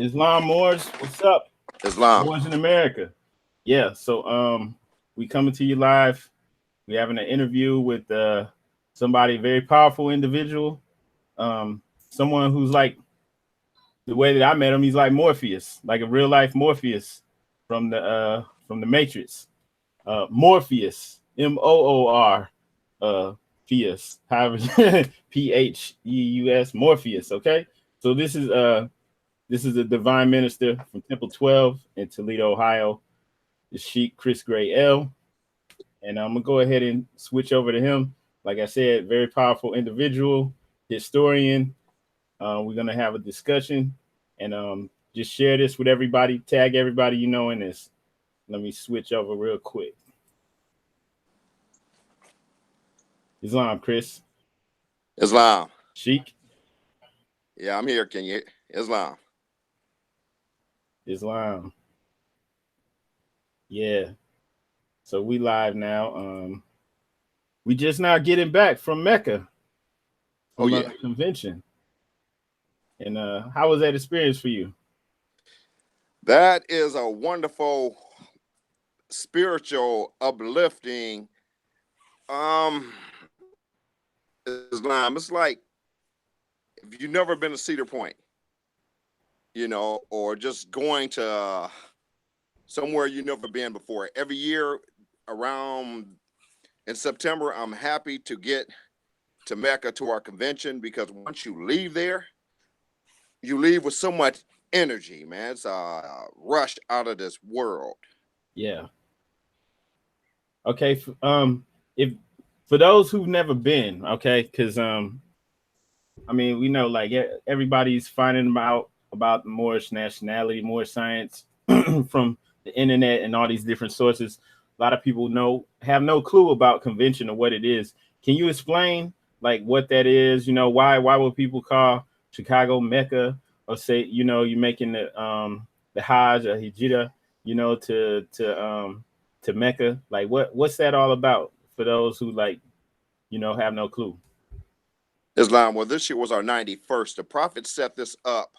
Islam Moors, what's up? Islam. Moors in America. Yeah, so we coming to you live. We having an interview with somebody very powerful individual. Someone who's like the way that I met him, he's like Morpheus, like a real life Morpheus from the Matrix. Morpheus, Moor, Pheus, however, Pheus, Morpheus. Okay, so this is a divine minister from Temple 12 in Toledo, Ohio. The Sheik Chris Gray L. And I'm gonna go ahead and switch over to him. Like I said, very powerful individual, historian. We're gonna have a discussion and just share this with everybody. Tag everybody you know in this. Let me switch over real quick. Islam, Chris, Islam. Sheik, Yeah, I'm here. Can you? Islam. Islam. Yeah. So we live now. We just now getting back from Mecca Oh from a yeah. convention. And how was that experience for you? That is a wonderful, spiritual, uplifting. Um, Islam. It's like if you've never been to Cedar Point, or just going to somewhere you've never been before. Every year around in September, I'm happy to get to Mecca to our convention because once you leave there, you leave with so much energy, man. It's rushed out of this world. Yeah. Okay. If for those who've never been, okay, because I mean, we know like everybody's finding about the Moorish nationality, Moorish science from the internet and all these different sources. A lot of people have no clue about convention or what it is. Can you explain like what that is? Why would people call Chicago Mecca or say you're making the Hajj or Hijra, to Mecca? Like what's that all about for those who like have no clue? Islam, well, this year was our 91st. The Prophet set this up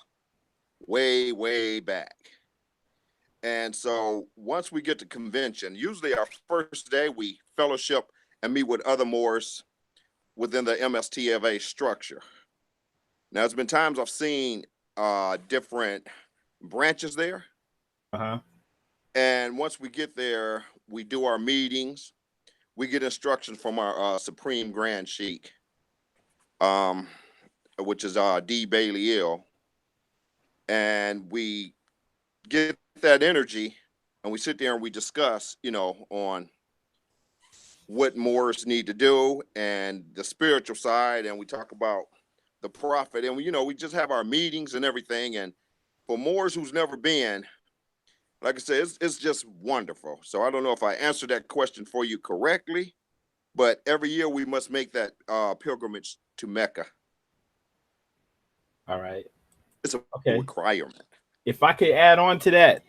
way, way back. And so once we get to convention, usually our first day we fellowship and meet with other Moors within the MSTFA structure. Now, there's been times I've seen different branches there. Uh-huh. And once we get there, we do our meetings. We get instructions from our Supreme Grand Sheik, um, which is D. Bailey Ill. And we get that energy and we sit there and we discuss, on what Moors need to do and the spiritual side. And we talk about the prophet and we just have our meetings and everything. And for Moors who's never been, like I said, it's just wonderful. So I don't know if I answered that question for you correctly, but every year we must make that pilgrimage to Mecca. All right. It's a Okay. requirement. If I could add on to that,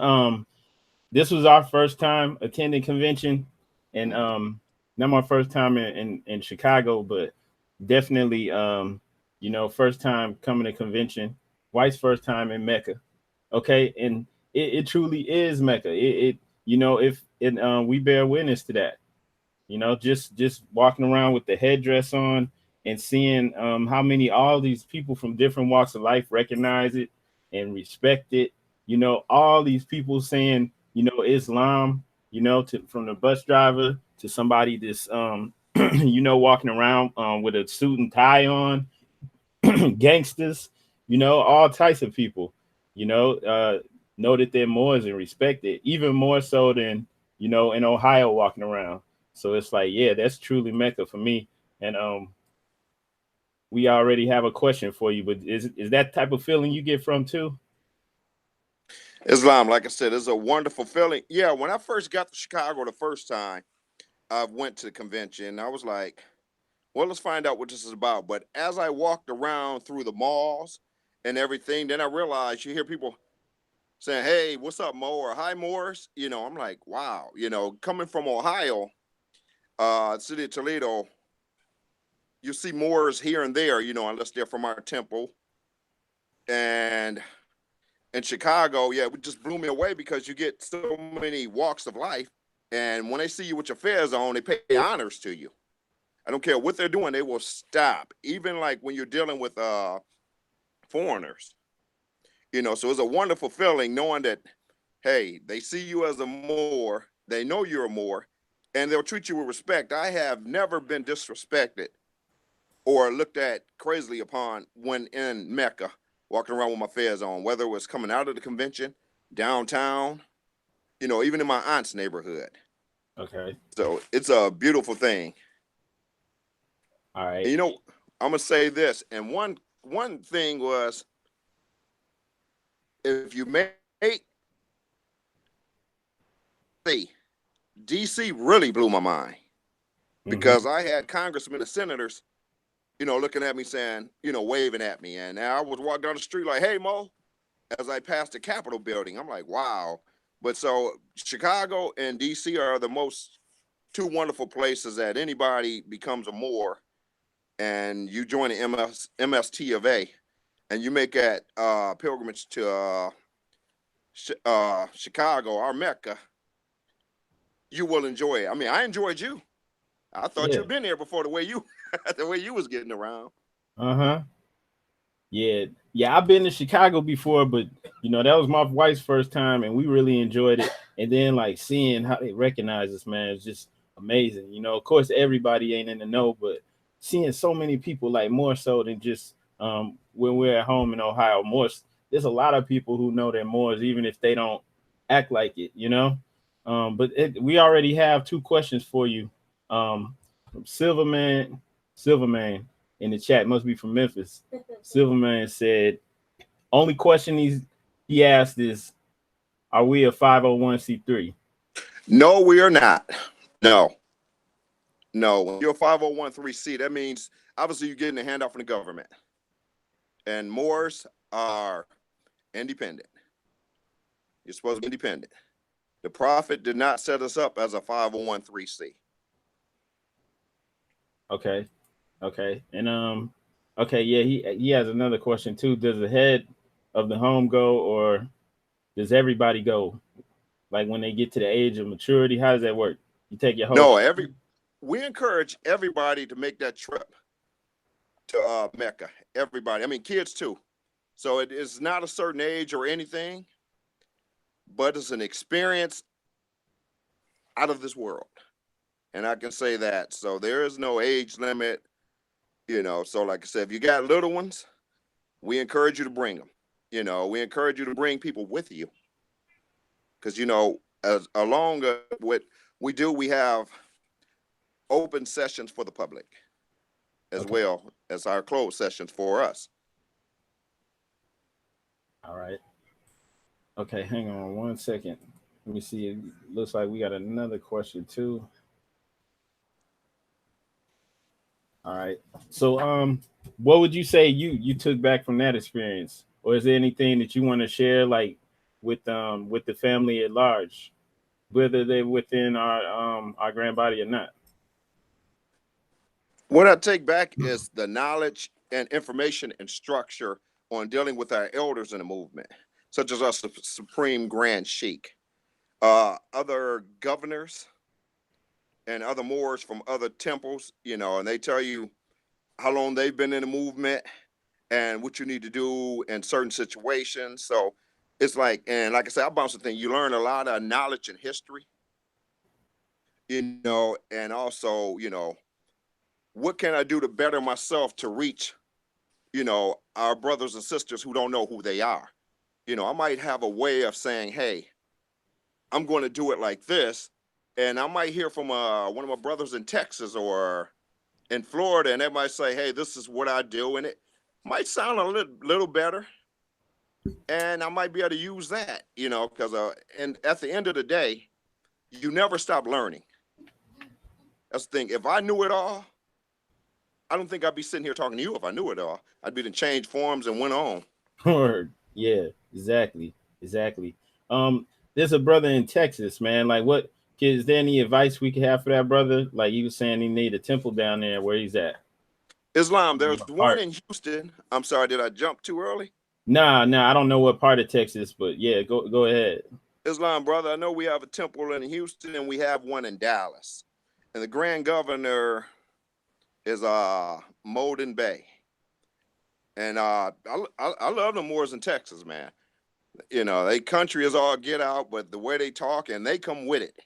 um, this was our first time attending convention, and not my first time in Chicago, but definitely first time coming to convention. White's first time in Mecca. Okay, and it truly is Mecca. If it we bear witness to that. Just walking around with the headdress on and seeing how many all these people from different walks of life recognize it and respect it. All these people saying, Islam, from the bus driver to somebody that's walking around with a suit and tie on, gangsters, all types of people, know that they're Moors and respect it, even more so than, in Ohio walking around. So it's like, yeah, that's truly Mecca for me. And we already have a question for you, but is that type of feeling you get from too? Islam, like I said, is a wonderful feeling. Yeah, when I first got to Chicago the first time, I went to the convention. I was like, well, let's find out what this is about. But as I walked around through the malls and everything, then I realized you hear people saying, hey, what's up, Mo? Or hi, Morris. I'm like, wow, coming from Ohio, city of Toledo, you see Moors here and there, unless they're from our temple. And in Chicago, yeah, it just blew me away because you get so many walks of life. And when they see you with your fez on, they pay honors to you. I don't care what they're doing, they will stop. Even like when you're dealing with foreigners, you know, so it's a wonderful feeling knowing that, hey, they see you as a Moor, they know you're a Moor, and they'll treat you with respect. I have never been disrespected or looked at crazily upon when in Mecca, walking around with my fez on, whether it was coming out of the convention, downtown, you know, even in my aunt's neighborhood. Okay. So it's a beautiful thing. All right. And, you know, I'm gonna say this, and one thing was, if you make DC really blew my mind because I had congressmen and senators, you know, looking at me saying, you know, waving at me, and I would walk down the street like, "Hey, Mo," as I passed the Capitol building. I'm like, wow. But so Chicago and DC are the most two wonderful places that anybody becomes a Moor, and you join the MST of A, and you make that pilgrimage to Chicago, our Mecca. You will enjoy it. I mean, I enjoyed you. I thought you'd been there before the way you was getting around. Yeah, I've been to Chicago before, but you know, that was my wife's first time and we really enjoyed it. And then like seeing how they recognize us, man, it's just amazing. You know, of course everybody ain't in the know, but seeing so many people, like more so than just when we're at home in Ohio, more there's a lot of people who know they're Moors even if they don't act like it, you know. But we already have two questions for you. From Silverman in the chat, must be from Memphis. Silverman said, only question he asked is, are we a 501c3? No, we are not. No. When you're a 501c3, that means obviously you're getting a handout from the government. And Moors are independent. You're supposed to be independent. The Prophet did not set us up as a 501c3. Okay. And okay, yeah, he has another question too. Does the head of the home go, or does everybody go? Like when they get to the age of maturity, how does that work? You take your whole we encourage everybody to make that trip to Mecca. Everybody. I mean, kids too. So it is not a certain age or anything, but it's an experience out of this world. And I can say that. So there is no age limit, you know. So like I said, if you got little ones, we encourage you to bring them. You know, we encourage you to bring people with you. Because, you know, as along with we do, we have open sessions for the public as well as our closed sessions for us. All right. Okay, hang on 1 second. Let me see. It looks like we got another question too. All right. So what would you say you took back from that experience? Or is there anything that you want to share like with the family at large, whether they're within our grand body or not? What I take back is the knowledge and information and structure on dealing with our elders in the movement, such as our Supreme Grand Sheik, other governors, and other Moors from other temples, you know, and they tell you how long they've been in the movement and what you need to do in certain situations. So it's like, and like I said, I bounce the thing, you learn a lot of knowledge and history, you know, and also, you know, what can I do to better myself to reach, you know, our brothers and sisters who don't know who they are? You know, I might have a way of saying, hey, I'm going to do it like this. And I might hear from one of my brothers in Texas or in Florida, and they might say, hey, this is what I do. And it might sound a little better. And I might be able to use that, you know, because and at the end of the day, you never stop learning. That's the thing. If I knew it all, I don't think I'd be sitting here talking to you if I knew it all. I'd be to change forms and went on. Yeah, exactly. There's a brother in Texas, man. Like, what is there any advice we could have for that brother? Like you were saying, he need a temple down there where he's at. Islam, there's one in Houston. I'm sorry, did I jump too early? Nah, I don't know what part of Texas, but yeah, go ahead. Islam, brother. I know we have a temple in Houston and we have one in Dallas. And the Grand Governor is Molden Bay. And I love the Moors in Texas, man. You know, they country is all get out, but the way they talk and they come with it.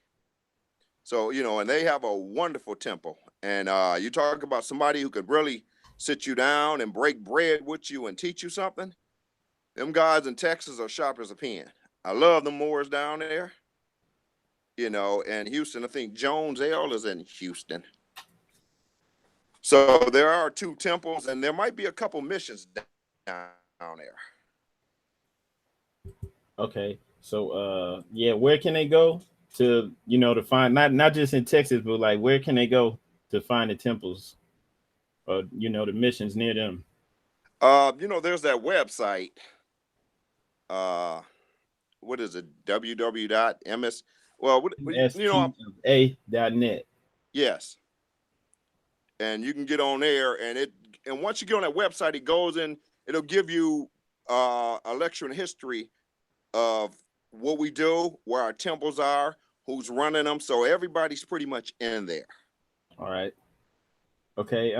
So, you know, and they have a wonderful temple. And you talk about somebody who could really sit you down and break bread with you and teach you something. Them guys in Texas are sharp as a pen. I love the Moors down there. You know, and Houston, I think Jones L is in Houston. So there are 2 temples, and there might be a couple missions down there. Okay. So yeah, where can they go to, you know, to find not just in Texas, but like where can they go to find the temples or, you know, the missions near them? You know, there's that website. What is it? www.ms. Well, you know, msta.net. yes. And you can get on there, and once you get on that website, it goes in. It'll give you a lecture in history of what we do, where our temples are, who's running them. So everybody's pretty much in there. All right. Okay.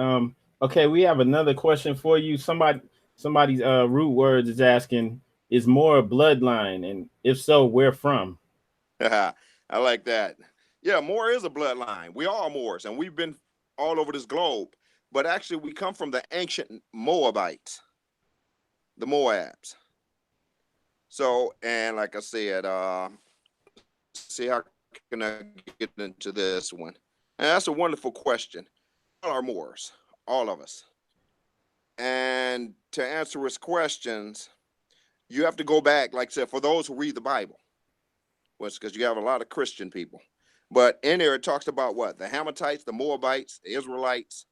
Okay, we have another question for you. Somebody's root words is asking, is more a bloodline? And if so, where from? I like that. Yeah, Moor is a bloodline. We are Moors, and we've been all over this globe. But actually, we come from the ancient Moabites, the Moabs. So, and like I said, see how can I get into this one? And that's a wonderful question. All are Moors, all of us. And to answer his questions, you have to go back, like I said, for those who read the Bible, because you have a lot of Christian people. But in there, it talks about what? The Hammatites, the Moabites, the Israelites,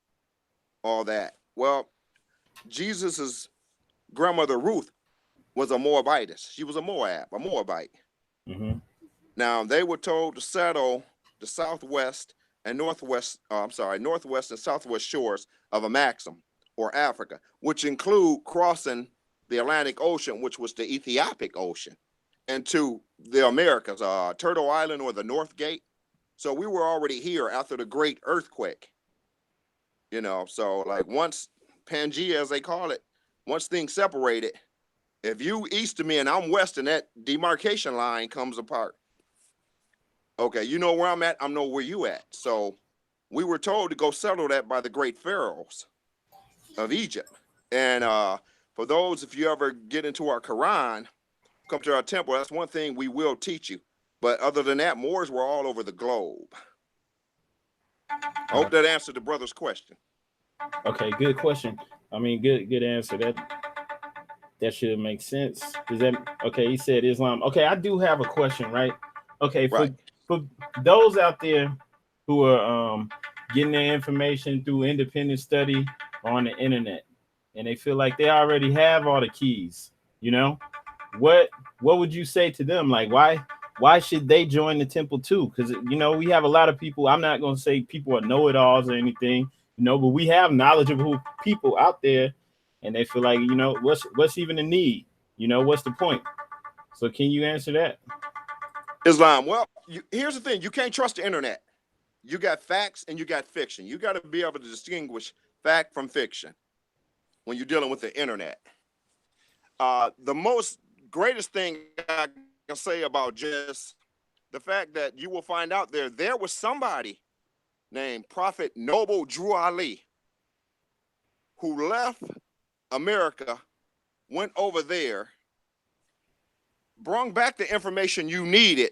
all that. Well, Jesus's grandmother Ruth was a Moabitess. She was a Moabite. Mm-hmm. Now, they were told to settle the southwest and northwest and southwest shores of Amaxim, or Africa, which include crossing the Atlantic Ocean, which was the Ethiopic Ocean, into the Americas, Turtle Island or the North Gate. So we were already here after the great earthquake. You know, so like once Pangea, as they call it, once things separated, if you east of me and I'm west, and that demarcation line comes apart, okay, you know where I'm at, I know where you at. So we were told to go settle that by the great pharaohs of Egypt. And for those, if you ever get into our Quran, come to our temple, that's one thing we will teach you. But other than that, Moors were all over the globe. I hope that answered the brother's question. Okay, good question. I mean, good answer. That should make sense. Is that okay? He said Islam. Okay, I do have a question, right? Okay, Right. for those out there who are getting their information through independent study or on the internet, and they feel like they already have all the keys, you know, what would you say to them? Like, why should they join the temple too? Because you know we have a lot of people. I'm not going to say people are know-it-alls or anything, you know, but we have knowledgeable people out there, and they feel like, you know, what's even the need? You know, what's the point? So can you answer that? Islam. Well, here's the thing. You can't trust the internet. You got facts and you got fiction. You got to be able to distinguish fact from fiction when you're dealing with the internet. The most greatest thing I can say about just the fact that you will find out there was somebody named Prophet Noble Drew Ali who left America, went over there, brought back the information you needed,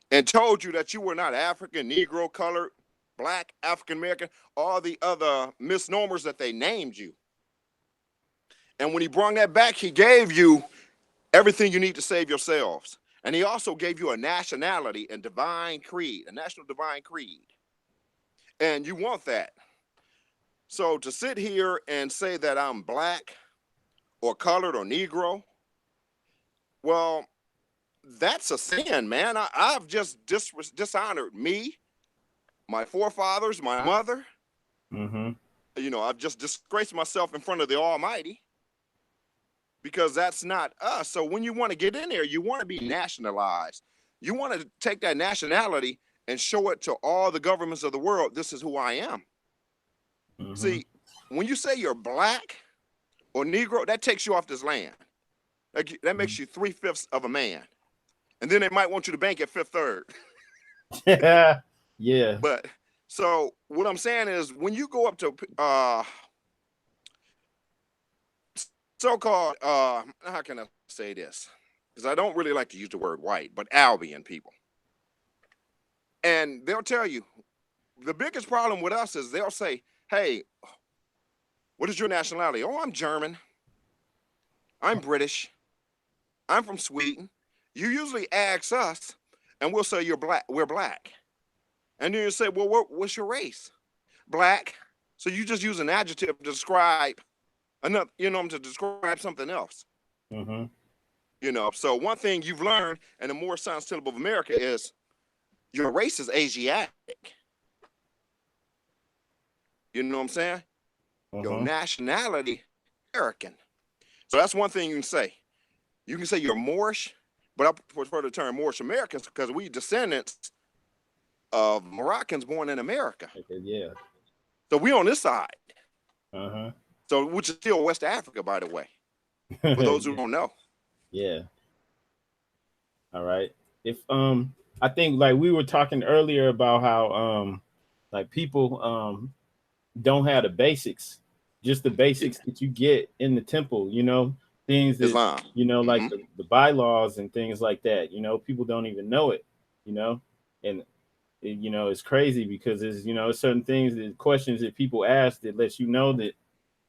and told you that you were not African, Negro, colored, Black, African American, all the other misnomers that they named you. And when he brought that back, he gave you everything you need to save yourselves. And he also gave you a nationality and divine creed, a national divine creed. And you want that. So to sit here and say that I'm Black or colored or Negro, well, that's a sin, man. I've just dishonored me, my forefathers, my mother. Mm-hmm. You know, I've just disgraced myself in front of the Almighty because that's not us. So when you want to get in there, you want to be nationalized. You want to take that nationality and show it to all the governments of the world. This is who I am. See, when you say you're black or Negro, that takes you off this land. That makes you 3/5 of a man. And then they might want you to bank at 5/3. Yeah. But so what I'm saying is when you go up to so-called how can I say this? Because I don't really like to use the word white, but Albion people. And they'll tell you the biggest problem with us is they'll say, hey, what is your nationality? Oh, I'm German. I'm British. I'm from Sweden. You usually ask us, and we'll say you're black. We're black. And then you say, well, what's your race? Black. So you just use an adjective to describe another, to describe something else. So one thing you've learned in the Moorish Temple of America is your race is Asiatic. You know what I'm saying? Your nationality, American. So that's one thing you can say. You can say you're Moorish, but I prefer the term Moorish Americans because we descendants of Moroccans born in America. Yeah. So we on this side. So which is still West Africa, by the way. For those who don't know. Yeah. All right. If I think like we were talking earlier about how like people don't have the basics, just the basics that you get in the temple, things that Islam. like the bylaws and things like that. People don't even know it, and it's crazy because there's certain things, that questions that people ask that lets you know that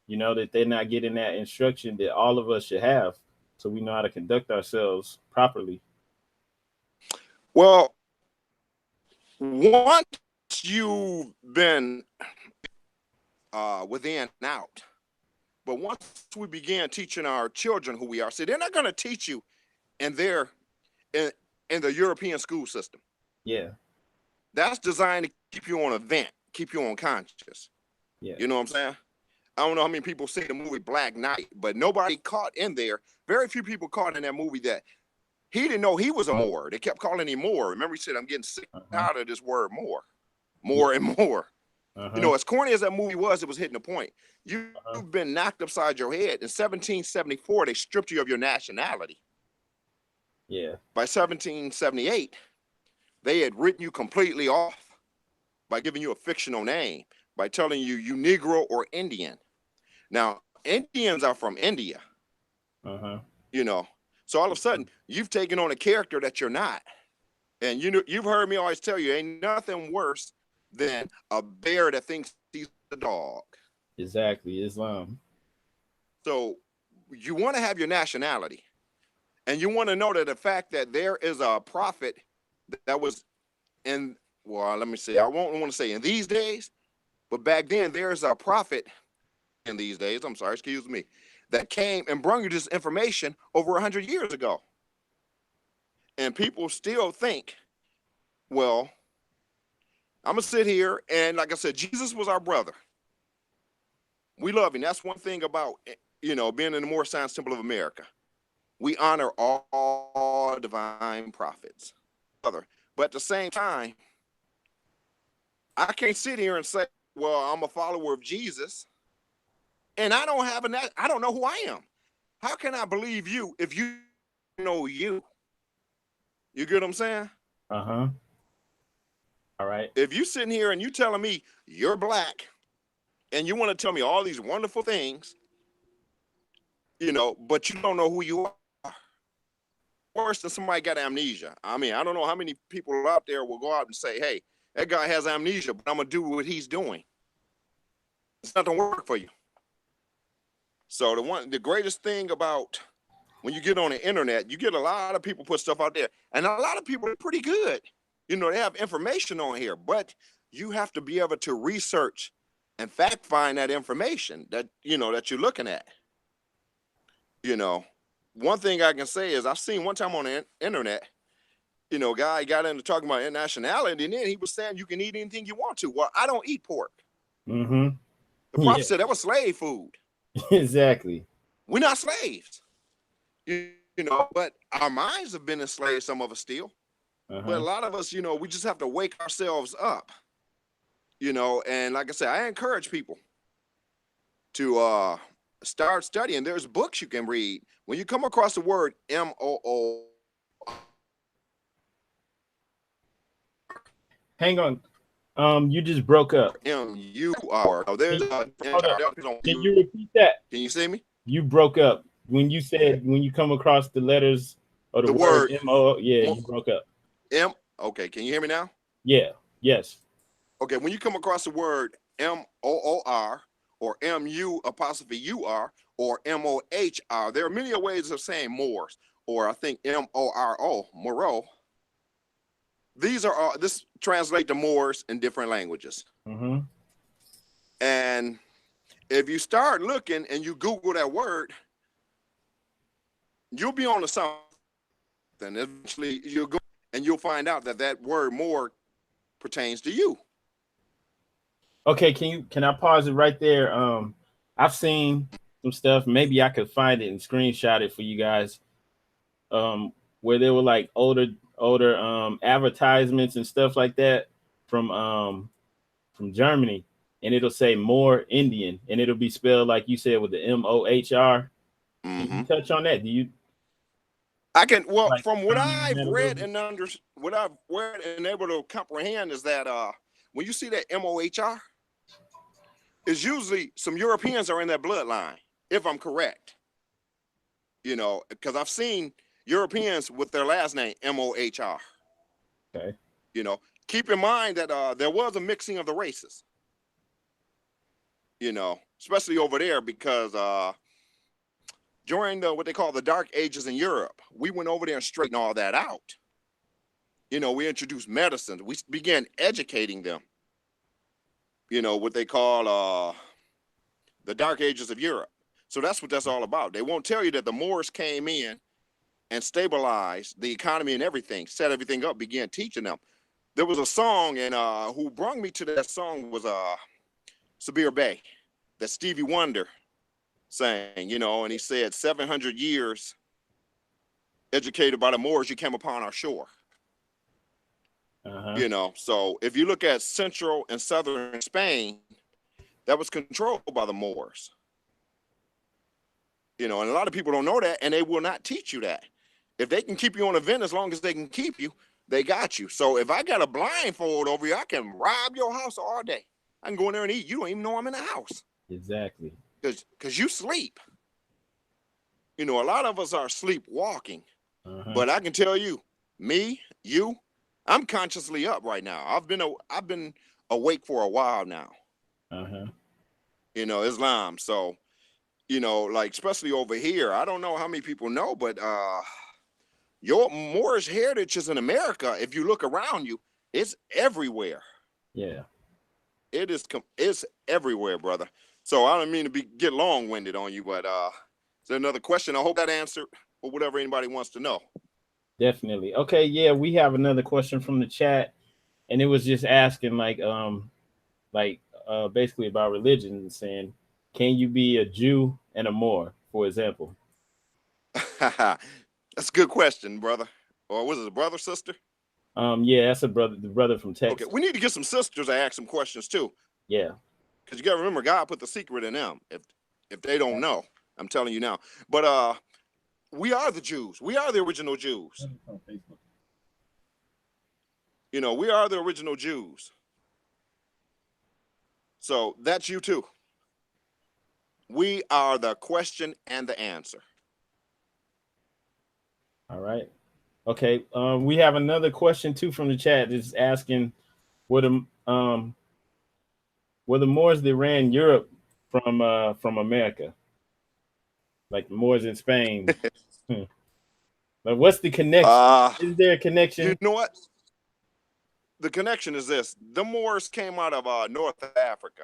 that they're not getting that instruction that all of us should have, so we know how to conduct ourselves properly. Well, once you've been within and out, but once we begin teaching our children who we are, see, they're not going to teach you in the European school system. Yeah. That's designed to keep you on a vent, keep you unconscious. Yeah. You know what I'm saying? I don't know how many people see the movie Black Knight, but nobody caught in there. Very few people caught in that movie that he didn't know he was a Moor. They kept calling him Moor. Remember, he said, I'm getting sick out of this word more and more. As corny as that movie was, it was hitting a point. You've been knocked upside your head. In 1774, they stripped you of your nationality. Yeah. By 1778, they had written you completely off by giving you a fictional name, by telling you Negro or Indian. Now, Indians are from India. So all of a sudden, you've taken on a character that you're not. And you've heard me always tell you, ain't nothing worse than a bear that thinks he's a dog. Exactly, Islam. So you want to have your nationality. And you want to know that the fact that there is a prophet that was let me say, I won't want to say in these days, but back then there's a prophet in these days, I'm sorry, excuse me, that came and brought you this information over 100 years ago. And people still think, well, I'm going to sit here and like I said, Jesus was our brother. We love him. That's one thing about, being in the Moorish Temple of America. We honor all divine prophets. But at the same time, I can't sit here and say, well, I'm a follower of Jesus and I don't know who I am. How can I believe you if you know you? You get what I'm saying? All right. If you sitting here and you telling me you're black and you want to tell me all these wonderful things, but you don't know who you are. Worse than somebody got amnesia. I mean, I don't know how many people out there will go out and say, hey, that guy has amnesia, but I'm going to do what he's doing. It's not going to work for you. So the greatest thing about when you get on the internet, you get a lot of people put stuff out there, and a lot of people are pretty good. They have information on here, but you have to be able to research and fact find that information that you're looking at. One thing I can say is I've seen one time on the internet, guy got into talking about nationality, and then he was saying you can eat anything you want to. Well, I don't eat pork. The prophet said that was slave food. Exactly. We're not slaves. you know, but our minds have been enslaved, some of us still. But a lot of us, you know, we just have to wake ourselves up, you know. And like I said, I encourage people to start studying. There's books you can read. When you come across the word M-O-O. Hang on. You just broke up. M-U-R. Oh, there's Hold up. Can you repeat that? Can you see me? You broke up when you said when you come across the letters or the word M-O. Yeah, you broke up. Okay, can you hear me now? Yeah. Yes. Okay, when you come across the word M-O-O-R or M-U-U-R or M-O-H-R, there are many ways of saying Moors, or I think M-O-R-O, Moro. These are all, this translate to Moors in different languages. And if you start looking and you Google that word, you'll be on to something. Eventually you'll go and you'll find out that that word Moor pertains to you. Okay, can I pause it right there? I've seen some stuff. Maybe I could find it and screenshot it for you guys. Where there were like older advertisements and stuff like that from Germany, and it'll say Moor Indian, and it'll be spelled like you said with the M-O-H-R. Can you touch on that? Do you? I can. Well, like, from what I've read and what I've read and able to comprehend is that when you see that M-O-H-R, it's usually some Europeans are in that bloodline, if I'm correct. You know, because I've seen Europeans with their last name M-O-H-R. Okay. You know, keep in mind that there was a mixing of the races. You know, especially over there because during what they call the Dark Ages in Europe, we went over there and straightened all that out. You know, we introduced medicine. We began educating them. You know, what they call the Dark Ages of Europe. So that's what that's all about. They won't tell you that the Moors came in and stabilized the economy and everything, set everything up, began teaching them. There was a song, and who brought me to that song was Sabir Bey, that Stevie Wonder sang, you know, and he said 700 years educated by the Moors, you came upon our shore. You know, so if you look at central and southern Spain, that was controlled by the Moors. You know, and a lot of people don't know that, and they will not teach you that. If they can keep you on a vent as long as they can keep you, they got you. So if I got a blindfold over you, I can rob your house all day. I can go in there and eat. You don't even know I'm in the house. Exactly. Because you sleep. You know, a lot of us are sleepwalking. But I can tell you, me, you, I'm consciously up right now. I've been awake for a while now. You know, Islam. So, you know, like especially over here, I don't know how many people know, but your Moorish heritage is in America. If you look around you, it's everywhere. Yeah. It's everywhere, brother. So I don't mean to get long-winded on you, but is there another question? I hope that answered or whatever anybody wants to know. Definitely. Okay, yeah, we have another question from the chat, and it was just asking basically about religion and saying, can you be a Jew and a Moor, for example? That's a good question, brother. Or was it a brother, sister? Yeah, that's the brother from Texas. Okay, we need to get some sisters to ask some questions too. Yeah. Because you got to remember, God put the secret in them. If they don't know, I'm telling you now. But we are the Jews. We are the original Jews. You know, we are the original Jews. So that's you too. We are the question and the answer. All right. Okay. We have another question too from the chat. It's asking, were the Moors that ran Europe from America, like the Moors in Spain? But what's the connection? Is there a connection? You know what? The connection is this: the Moors came out of North Africa.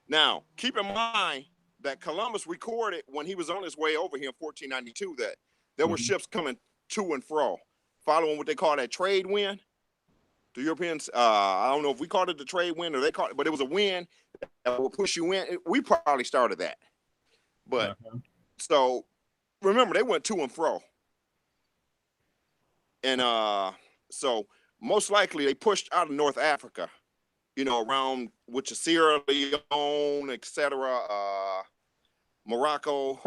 Now, keep in mind that Columbus recorded when he was on his way over here in 1492 that there were ships coming to and fro, following what they call that trade wind. The Europeans, I don't know if we called it the trade wind or they called it, but it was a wind that would push you in. We probably started that. But so remember they went to and fro. And so most likely they pushed out of North Africa, you know, around which is Sierra Leone, etc., Morocco,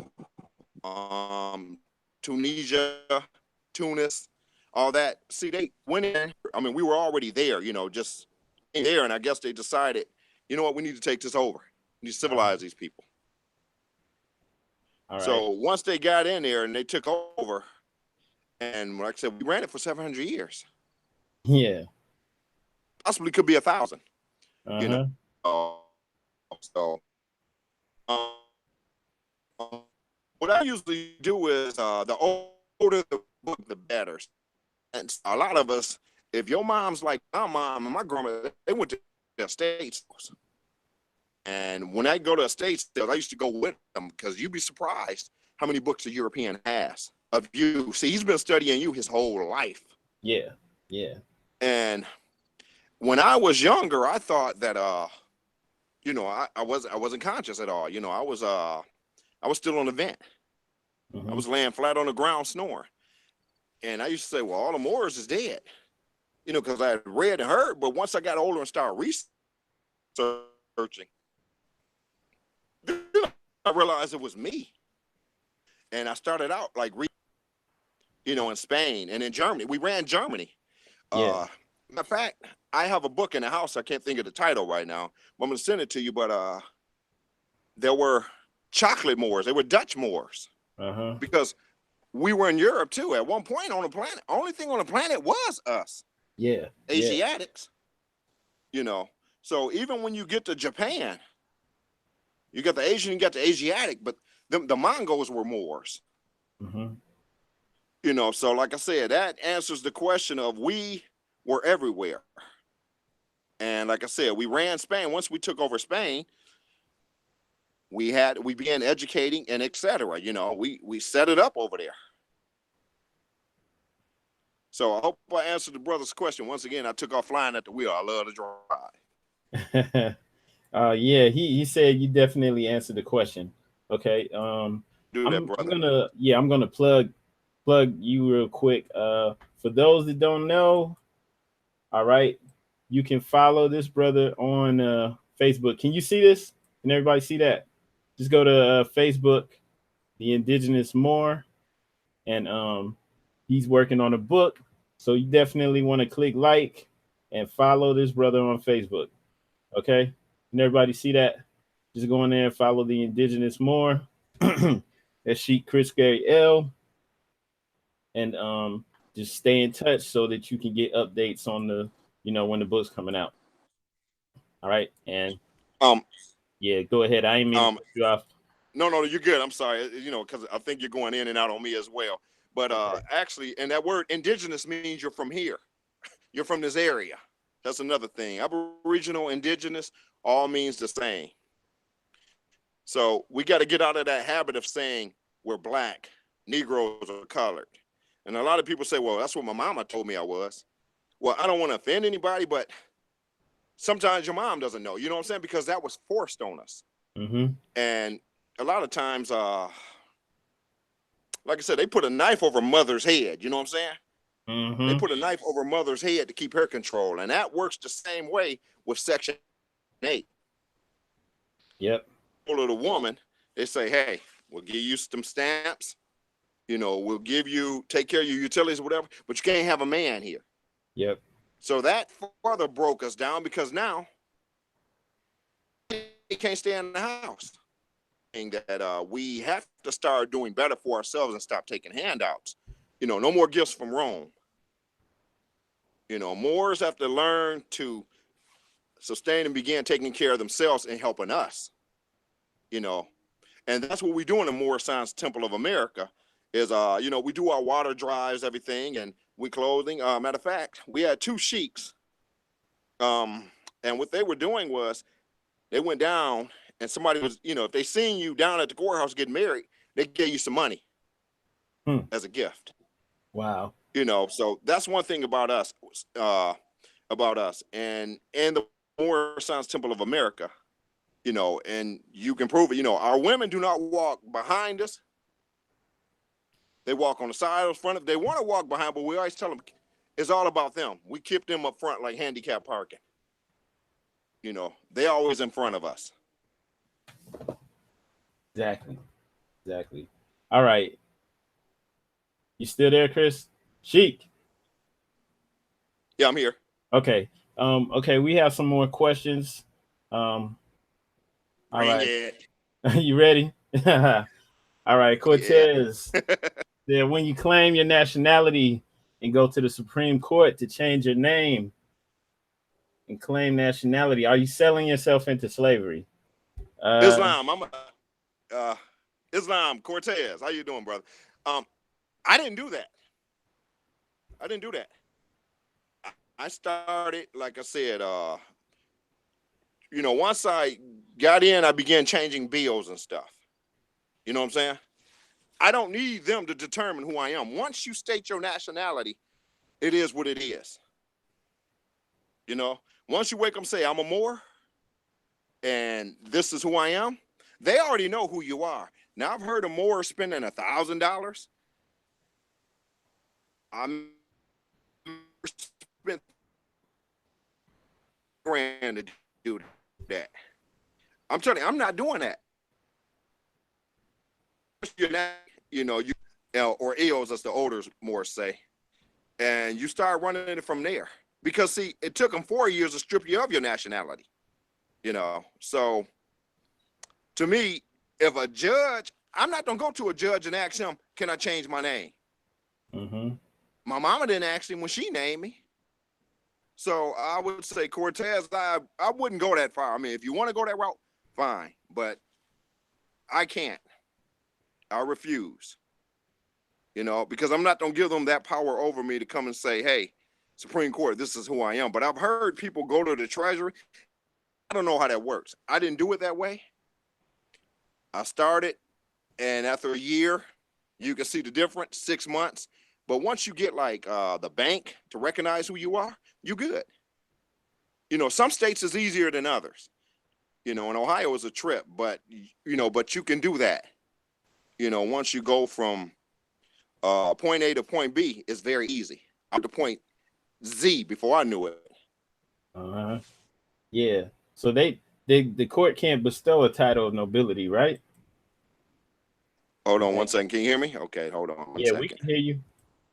Tunisia, Tunis, all that. See, they went in. I mean, we were already there, you know, just in there, and I guess they decided, you know what, we need to take this over. We need to civilize these people. All right. So once they got in there and they took over, and like I said, we ran it for 700 years. Yeah. Possibly could be 1,000. Uh-huh. You know. So what I usually do is the older the book, the better. And a lot of us, if your mom's like my mom and my grandma, they went to the estate sales. And when I go to estate sales, I used to go with them because you'd be surprised how many books a European has of you. See, he's been studying you his whole life. Yeah. Yeah. And when I was younger, I thought that you know, I wasn't conscious at all. You know, I was still on the vent. I was laying flat on the ground snoring. And I used to say, well, all the Moors is dead. You know, because I had read and heard, but once I got older and started researching, I realized it was me. And I started out like, you know, in Spain and in Germany. We ran Germany. Yeah. Matter of fact, I have a book in the house. I can't think of the title right now, but I'm going to send it to you. But there were chocolate Moors. They were Dutch Moors. Because we were in Europe too. At one point on the planet, only thing on the planet was us. Yeah. Asiatics. You know, so even when you get to Japan, you got the Asian, you got the Asiatic, but the Mongols were Moors. You know, so like I said, that answers the question of we were everywhere. And like I said, we ran Spain. Once we took over Spain, we began educating and etc. You know, we set it up over there. So I hope I answered the brother's question. Once again, I took off flying at the wheel. I love to drive. Yeah, he said you definitely answered the question. Okay. Do that, brother. I'm gonna plug you real quick. For those that don't know, all right, you can follow this brother on Facebook. Can you see this? Can everybody see that? Just go to Facebook, the Indigenous Moor, and he's working on a book. So you definitely want to click like and follow this brother on Facebook. Okay. Can everybody see that? Just go in there and follow the Indigenous Moor. That's Sheik Chris Gray L. And just stay in touch so that you can get updates on the, you know, when the book's coming out. All right. And yeah, go ahead. I ain't mean to cut you off. No, you're good. I'm sorry. You know, because I think you're going in and out on me as well. But actually, and that word indigenous means you're from here. You're from this area. That's another thing. Aboriginal, indigenous, all means the same. So we got to get out of that habit of saying we're black, Negroes are colored. And a lot of people say, well, that's what my mama told me I was. Well, I don't want to offend anybody, but sometimes your mom doesn't know. You know what I'm saying? Because that was forced on us. And a lot of times, like I said, they put a knife over mother's head. You know what I'm saying? They put a knife over mother's head to keep her control. And that works the same way with Section 8. Yep. For the woman, they say, hey, we'll give you some stamps. You know, we'll take care of your utilities or whatever, but you can't have a man here. Yep. So that further broke us down because now he can't stay in the house. That we have to start doing better for ourselves and stop taking handouts. You know, no more gifts from Rome. You know, Moors have to learn to sustain and begin taking care of themselves and helping us. You know, and that's what we do in the Moorish Temple of America is, you know, we do our water drives, everything, and we clothing. Matter of fact, we had 2 sheiks. And what they were doing was they went down and somebody was, you know, if they seen you down at the courthouse getting married, they gave you some money as a gift. Wow. You know, so that's one thing about us, and the Moorish Temple of America, you know, and you can prove it. You know, our women do not walk behind us. They walk on the side or front. They want to walk behind, but we always tell them it's all about them. We keep them up front like handicap parking. You know, they always in front of us. Exactly. Exactly. All right. You still there, Chris? Sheik. Yeah, I'm here. Okay. Okay, we have some more questions. All Bring right. it. You ready? All right, Yeah. Cortez. Yeah, when you claim your nationality and go to the Supreme Court to change your name and claim nationality, are you selling yourself into slavery? Islam. Islam Cortez. How you doing, brother? I didn't do that. I didn't do that. I started, like I said, you know, once I got in, I began changing bills and stuff. You know what I'm saying? I don't need them to determine who I am. Once you state your nationality, it is what it is. You know, once you wake up and say, I'm a Moor, and this is who I am, they already know who you are. Now, I've heard of Moors spending $1,000. I'm spent grand to do that. I'm telling you, I'm not doing that. You know, or EOs, as the older Moors say, and you start running it from there. Because see, it took them 4 years to strip you of your nationality. You know, so to me, if a judge, I'm not gonna go to a judge and ask him, can I change my name? Mm-hmm. My mama didn't ask him when she named me. So I would say, Cortez, I wouldn't go that far. I mean, if you want to go that route, fine. But I can't. I refuse. You know, because I'm not going to give them that power over me to come and say, hey, Supreme Court, this is who I am. But I've heard people go to the Treasury. I don't know how that works. I didn't do it that way. I started, and after a year, you can see the difference, 6 months. But once you get like the bank to recognize who you are, you good. You know, some states is easier than others. You know, in Ohio is a trip, but you know, but you can do that. You know, once you go from point A to point B, it's very easy. I'm to point Z before I knew it. Uh-huh. Yeah. So the court can't bestow a title of nobility, right? Hold on 1 second. Can you hear me? Okay, hold on 1 Yeah, we second. can hear you.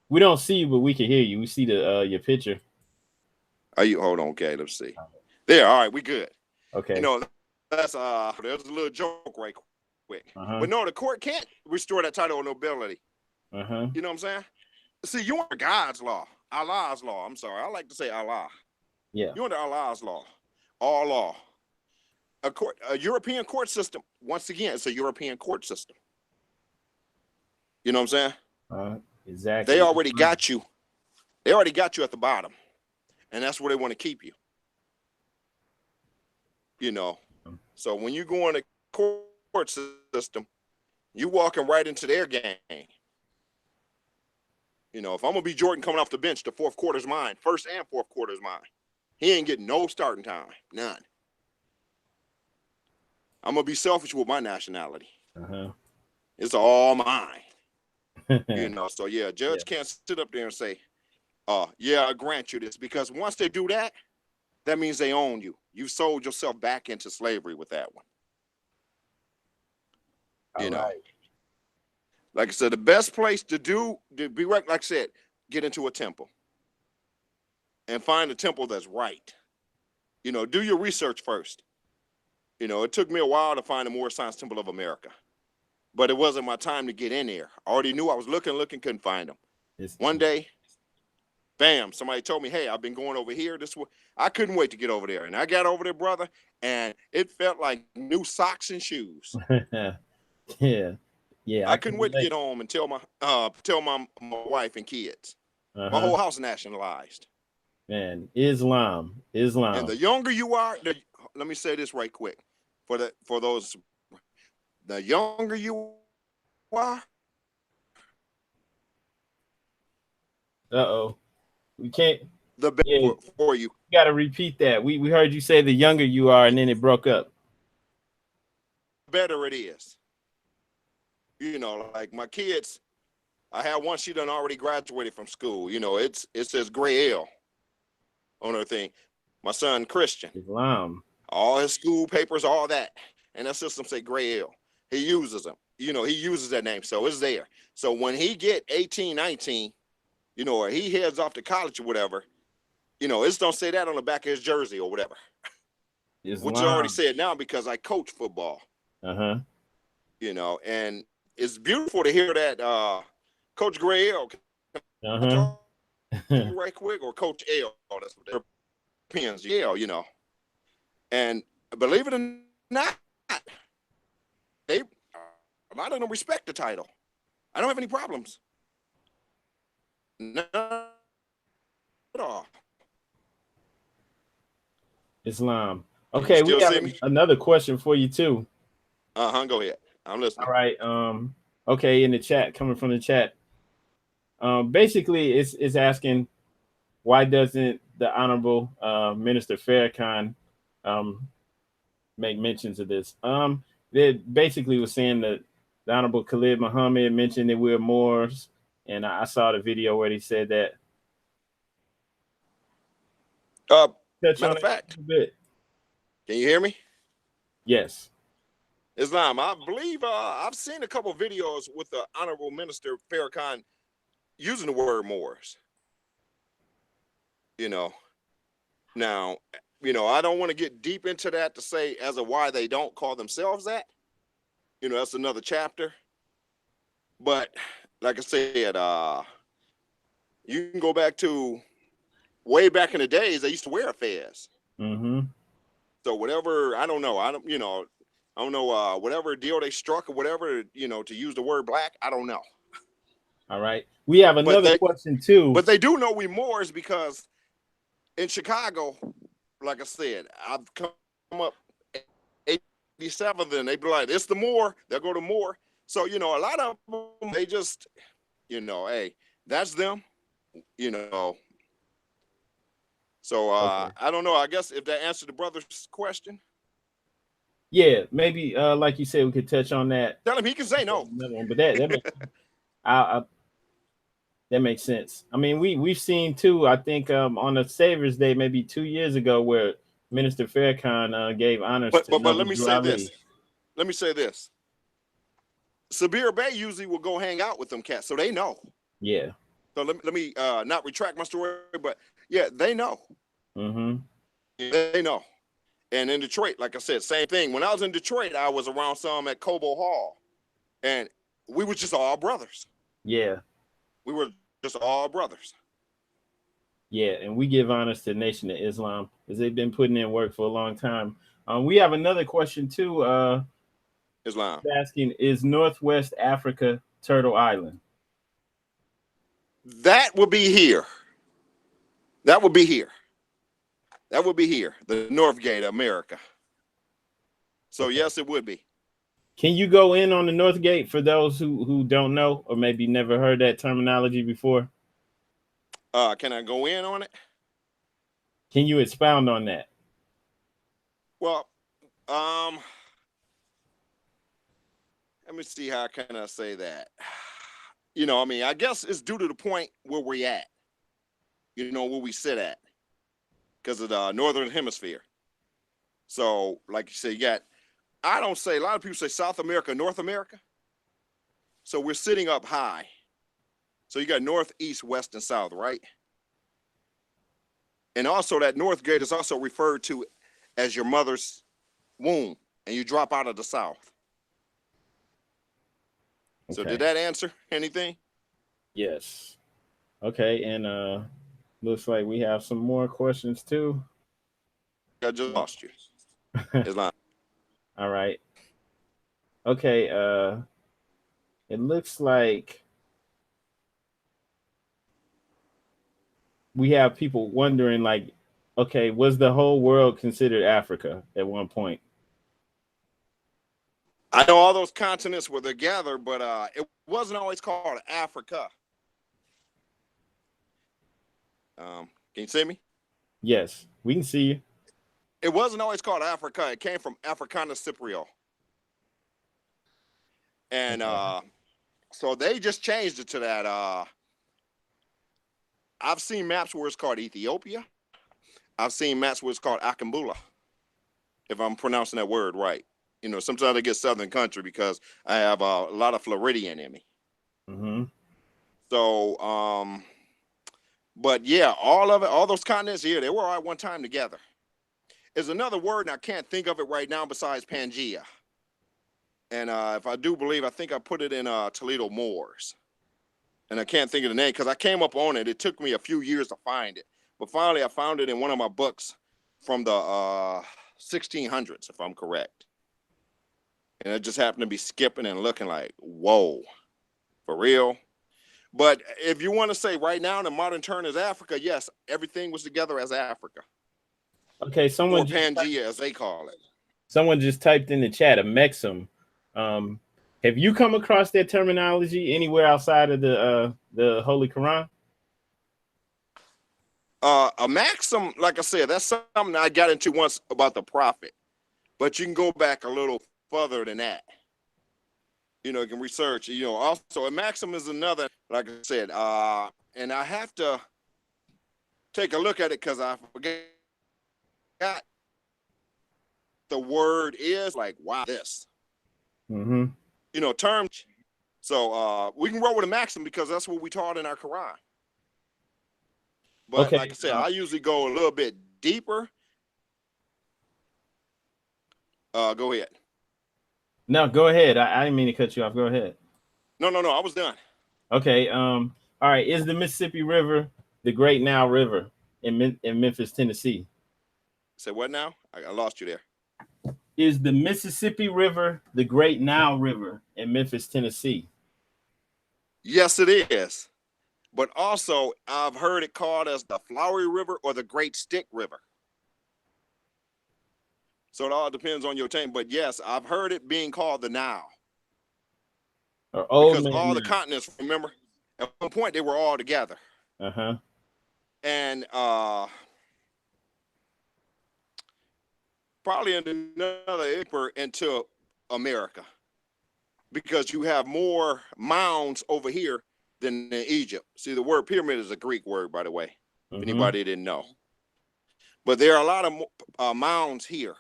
We don't see you, but we can hear you. We see the your picture. Are you hold on? Okay, let's see. There, all right, we good. Okay. You know, that's there's a little joke right quick. But no, the court can't restore that title of nobility. You know what I'm saying? See, you're under God's law, Allah's law. I'm sorry, I like to say Allah. Yeah. You're under Allah's law, all law. A European court system. Once again, it's a European court system. You know what I'm saying? Exactly. They already got you. They already got you at the bottom, and that's where they want to keep you. You know, so when you go in the court system, you walking right into their game. You know, if I'm gonna be Jordan coming off the bench, the fourth quarter's mine. First and fourth quarter's mine. He ain't getting no starting time, none. I'm gonna be selfish with my nationality. It's all mine. You know, so yeah, a judge can't sit up there and say, yeah, I grant you this, because once they do that, that means they own you. You sold yourself back into slavery with that one. You know, like I said, the best place to be like I said, get into a temple and find a temple that's right. You know, do your research first. You know, it took me a while to find the Moorish Temple of America, but it wasn't my time to get in there. I already knew I was looking, couldn't find them. One day, bam, somebody told me, hey, I've been going over here. I couldn't wait to get over there. And I got over there, brother, and it felt like new socks and shoes. Yeah. I couldn't wait to get home and tell my wife and kids. My whole house nationalized. Man, Islam. And the younger you are, let me say this right quick. For those, the younger you are. We can't. The better for you. You got to repeat that. We heard you say the younger you are, and then it broke up. Better it is. You know, like my kids, I had one, she done already graduated from school. You know, it says Gray L on her thing. My son, Christian. Islam. All his school papers, all that. And that system say Gray L. He uses them. You know, he uses that name. So it's there. So when he get 18, 19, you know, or he heads off to college or whatever, you know, it's don't say that on the back of his jersey or whatever. Islam. Which I already said now because I coach football. Uh-huh. You know, and it's beautiful to hear that Coach Gray L. Uh-huh. Right quick, or Coach L. That's what they're Europeans, you know. And believe it or not, a lot of them respect the title. I don't have any problems. None at all. Islam. Okay, we have another question for you too. Go ahead. I'm listening. All right. Okay, in the chat, coming from the chat. Basically it's asking, why doesn't the Honorable Minister Farrakhan make mentions of this? They basically was saying that the Honorable Khalid Muhammad mentioned that we're Moors, and I saw the video where he said that. Matter of fact, can you hear me? Yes. Islam, I believe I've seen a couple of videos with the Honorable Minister Farrakhan using the word Moors. You know, now, you know, I don't want to get deep into that to say as to why they don't call themselves that. You know, that's another chapter. But like I said, you can go back to way back in the days, they used to wear a fez. Mm-hmm. So whatever, I don't know, whatever deal they struck or whatever, you know, to use the word black, I don't know. All right. We have another question too. But they do know we Moors because in Chicago, like I said, I've come up 87th and they be like, it's the Moor. They'll go to Moor. So, you know, a lot of them, they just, you know, hey, that's them, you know. So Okay. I don't know. I guess if that answered the brother's question. Yeah, maybe like you said, we could touch on that. Tell him he can say no. But that makes, that makes sense. I mean, we've seen too, I think on the Savior's Day, maybe 2 years ago, where Minister Farrakhan gave honors to but let me say this. Let me say this. Sabir Bey usually will go hang out with them cats, so they know. Yeah. So let me not retract my story, but yeah, they know. Mm-hmm. They know. And in Detroit, like I said, same thing. When I was in Detroit, I was around some at Cobo Hall, and we were just all brothers. Yeah. We were just all brothers. Yeah, and we give honors to the Nation of Islam because they've been putting in work for a long time. We have another question too. Islam. Asking, is Northwest Africa Turtle Island? That would be here. That would be here. That would be here. The North Gate of America. So okay. Yes, it would be. Can you go in on the North Gate for those who don't know or maybe never heard that terminology before? Can I go in on it? Can you expound on that? Well, let me see, how can I say that? You know, I mean, I guess it's due to the point where we're at, you know, where we sit at because of the Northern Hemisphere. So, like you say, you got, I don't say, a lot of people say South America, North America. So we're sitting up high. So you got North, East, West, and South, right? And also that North Gate is also referred to as your mother's womb, and you drop out of the South. Okay. So did that answer anything? Yes. Okay, and looks like we have some more questions too. I just lost you. All right. Okay, it looks like we have people wondering, like, okay, was the whole world considered Africa at one point? I know all those continents were together, but it wasn't always called Africa. Can you see me? Yes, we can see you. It wasn't always called Africa. It came from Africana Cyprio. And So they just changed it to that. I've seen maps where it's called Ethiopia. I've seen maps where it's called Akambula, if I'm pronouncing that word right. You know, sometimes I get Southern country because I have a lot of Floridian in me. Mm-hmm. So, but yeah, all of it, all those continents here, they were all at one time together. There's another word, and I can't think of it right now besides Pangea. And if I do believe, I think I put it in Toledo Moors. And I can't think of the name because I came up on it. It took me a few years to find it. But finally, I found it in one of my books from the 1600s, if I'm correct. And it just happened to be skipping and looking like, whoa, for real? But if you want to say right now, the modern term is Africa, yes, everything was together as Africa. Okay, Or someone Pangea, as they call it. Someone just typed in the chat a Mexum. Have you come across that terminology anywhere outside of the Holy Quran? A maxim, like I said, that's something I got into once about the prophet. But you can go back a little further than that. You know, you can research, you know, also a maxim is another, like I said, and I have to take a look at it because I forgot the word is like, wow, this. Mm-hmm. You know, terms. So we can roll with a maxim because that's what we taught in our Quran. But Okay. like I said, I usually go a little bit deeper. Go ahead. No, go ahead. I didn't mean to cut you off. Go ahead. No, I was done. Okay. All right. Is the Mississippi River the Great Nile River in Memphis, Tennessee? Say what now? I lost you there. Is the Mississippi River the Great Nile River in Memphis, Tennessee? Yes, it is. But also, I've heard it called as the Flowery River or the Great Stick River. So it all depends on your team. But yes, I've heard it being called the Nile. Or Old Because Man all the Nile? continents, remember, at one point they were all together. Uh-huh. And probably another acre into America. Because you have more mounds over here than in Egypt. See, the word pyramid is a Greek word, by the way, if anybody didn't know. But there are a lot of mounds here.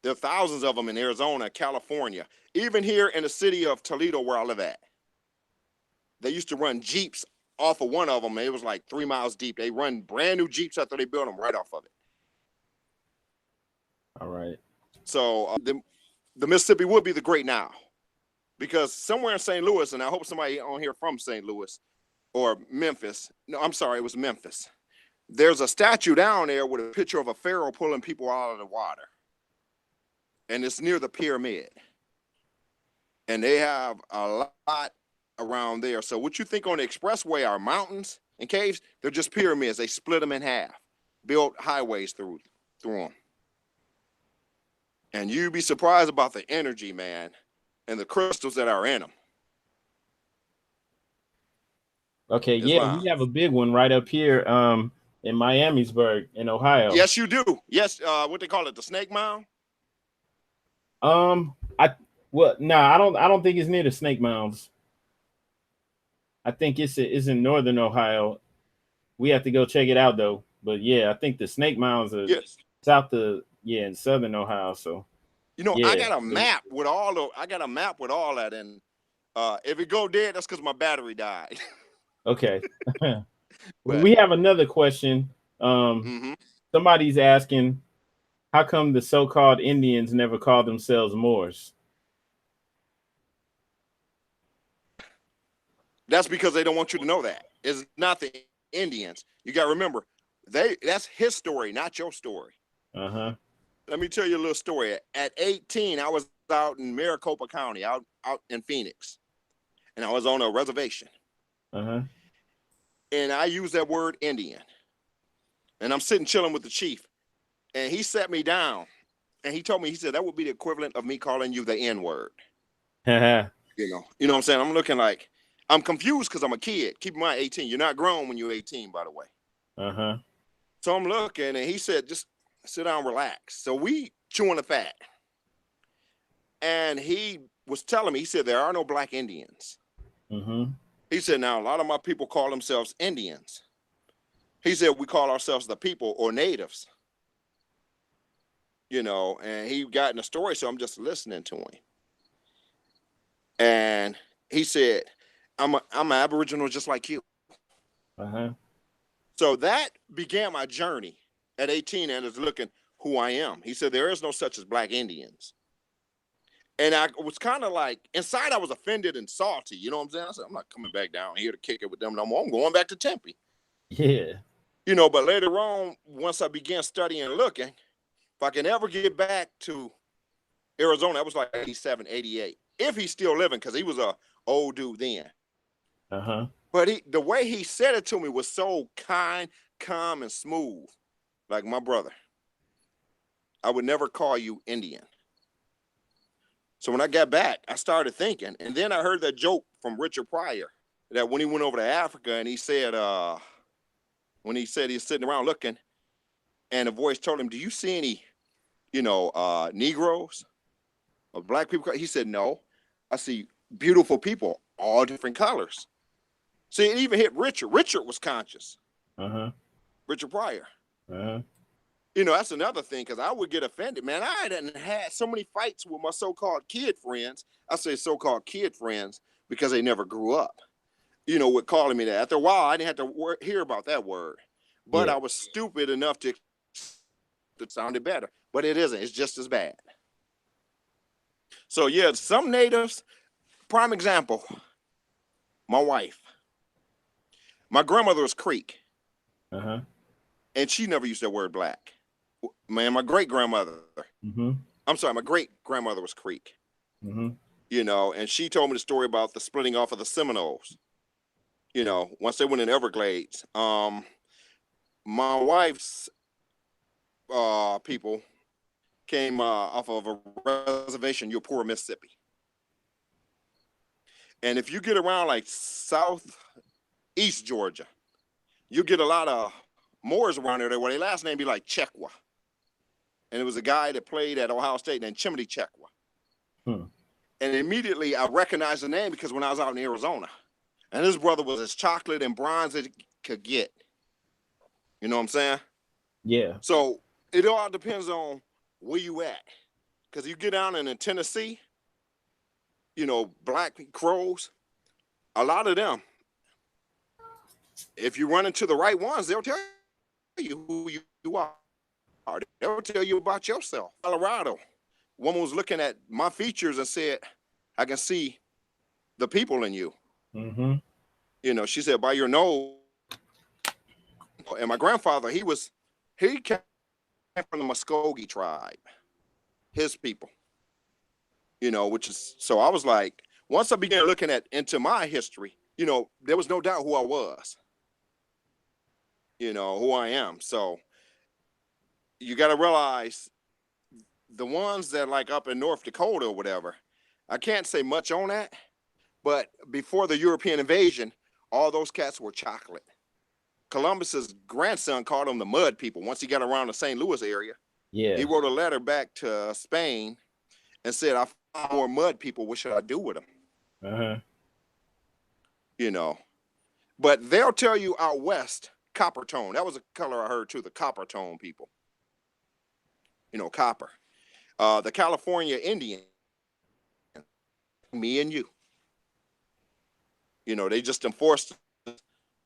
There are thousands of them in Arizona, California, even here in the city of Toledo, where I live at. They used to run Jeeps off of one of them, and it was like 3 miles deep. They run brand new Jeeps after they built them right off of it. All right. So the Mississippi would be the Great Nile. Because somewhere in St. Louis, and I hope somebody on here from St. Louis or Memphis. No, I'm sorry, it was Memphis. There's a statue down there with a picture of a pharaoh pulling people out of the water. And it's near the pyramid. And they have a lot around there. So what you think on the expressway are mountains and caves? They're just pyramids. They split them in half, built highways through them. And you'd be surprised about the energy, man, and the crystals that are in them. Okay, Islam. yeah, we have a big one right up here in Miamisburg in Ohio. Yes, you do. Yes, what they call it, the Snake Mound? I don't think it's near the Snake Mounds. I think it's in northern Ohio. We have to go check it out though. But yeah, I think the Snake Mounds are in southern Ohio. So you know, yeah. I got a map with all that, and if it go dead, that's because my battery died. Okay. We have another question. Somebody's asking, how come the so-called Indians never call themselves Moors? That's because they don't want you to know that. It's not the Indians. You got to remember, that's his story, not your story. Uh-huh. Let me tell you a little story. At 18, I was out in Maricopa County, out in Phoenix, and I was on a reservation. Uh-huh. And I used that word Indian. And I'm sitting chilling with the chief, and he sat me down, and he told me, he said, that would be the equivalent of me calling you the N-word. You know what I'm saying? I'm looking like, I'm confused because I'm a kid. Keep in mind, 18. You're not grown when you're 18, by the way. Uh-huh. So I'm looking, and he said, just sit down, relax. So we chewing the fat. And he was telling me, he said, there are no black Indians. Mm-hmm. He said, now, a lot of my people call themselves Indians. He said, we call ourselves the people or natives. You know, and he got in the story, so I'm just listening to him. And he said, I'm an Aboriginal just like you. Uh-huh. So that began my journey at 18 and is looking who I am. He said, there is no such as black Indians. And I was kind of like, inside I was offended and salty. You know what I'm saying? I said, I'm not coming back down here to kick it with them no more. I'm going back to Tempe. Yeah. You know, but later on, once I began studying and looking, if I can ever get back to Arizona, that was like 87, 88. If he's still living, because he was a old dude then. Uh-huh. But the way he said it to me was so kind, calm, and smooth. Like, my brother, I would never call you Indian. So when I got back, I started thinking, and then I heard that joke from Richard Pryor that when he went over to Africa and he said, when he said he was sitting around looking, and a voice told him, do you see any, Negroes or black people? He said, no, I see beautiful people, all different colors. See, it even hit Richard. Richard was conscious. Uh-huh. Richard Pryor. Uh-huh. You know, that's another thing, because I would get offended. Man, I hadn't had so many fights with my so-called kid friends. I say so-called kid friends because they never grew up, with calling me that. After a while, I didn't have to hear about that word. But Yeah. I was stupid enough to sounded better. But it isn't. It's just as bad. So, yeah, some natives, prime example, my wife. My grandmother was Creek. Uh-huh. And she never used that word black. Man, my great-grandmother. Mm-hmm. I'm sorry, my great-grandmother was Creek. Mm-hmm. And she told me the story about the splitting off of the Seminoles. Once they went in Everglades. My wife's people came off of a reservation, Yopura, Mississippi. And if you get around like southeast Georgia, you get a lot of Moors around there where their last name be like Chekwa. And it was a guy that played at Ohio State named Chimney Chekwa. Hmm. And immediately I recognized the name because when I was out in Arizona, and his brother was as chocolate and bronze as it could get. You know what I'm saying? Yeah. So it all depends on where you at. Because you get down in Tennessee, Black Crows, a lot of them, if you run into the right ones, they'll tell you who you are. They'll tell you about yourself. Colorado, woman was looking at my features and said, I can see the people in you. Mm-hmm. She said, by your nose. And my grandfather, he came from the Muskogee tribe, his people, which is, so I was like, once I began looking into my history, there was no doubt who I was, who I am. So you got to realize the ones that like up in North Dakota or whatever, I can't say much on that, but before the European invasion, all those cats were chocolate. Columbus's grandson called them the mud people. Once he got around the St. Louis area, Yeah. he wrote a letter back to Spain and said, I found more mud people. What should I do with them? Uh-huh. But they'll tell you out west, copper tone. That was a color I heard too, the copper tone people. Copper. The California Indian, me and you. They just enforced,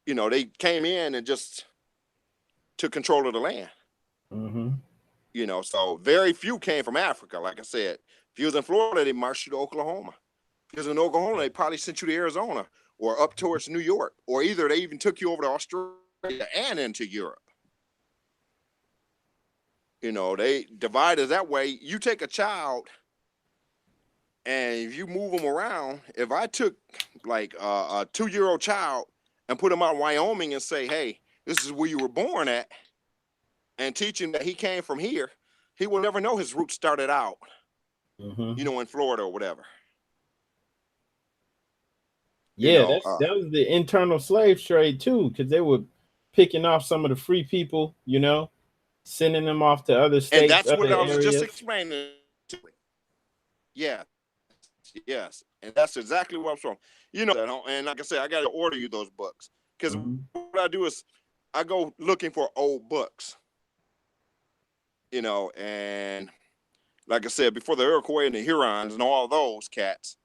they came in and just took control of the land. Mm-hmm. So very few came from Africa. Like I said, if you was in Florida, they marched you to Oklahoma. If you was in Oklahoma, they probably sent you to Arizona or up towards New York, or either they even took you over to Australia and into Europe. They divided that way. You take a child and if you move them around, if I took like a 2-year-old child and put him out in Wyoming and say, hey, this is where you were born at, and teach him that he came from here, he will never know his roots started out, Mm-hmm. in Florida or whatever. Yeah, that was the internal slave trade too, because they were picking off some of the free people, sending them off to other states. And that's what I was areas. just explaining. Yeah. yes. And that's exactly what I'm from. You know, and like I said, I got to order you those books. Because what I do is I go looking for old books, you know, and like I said, before the Iroquois and the Hurons and all those cats,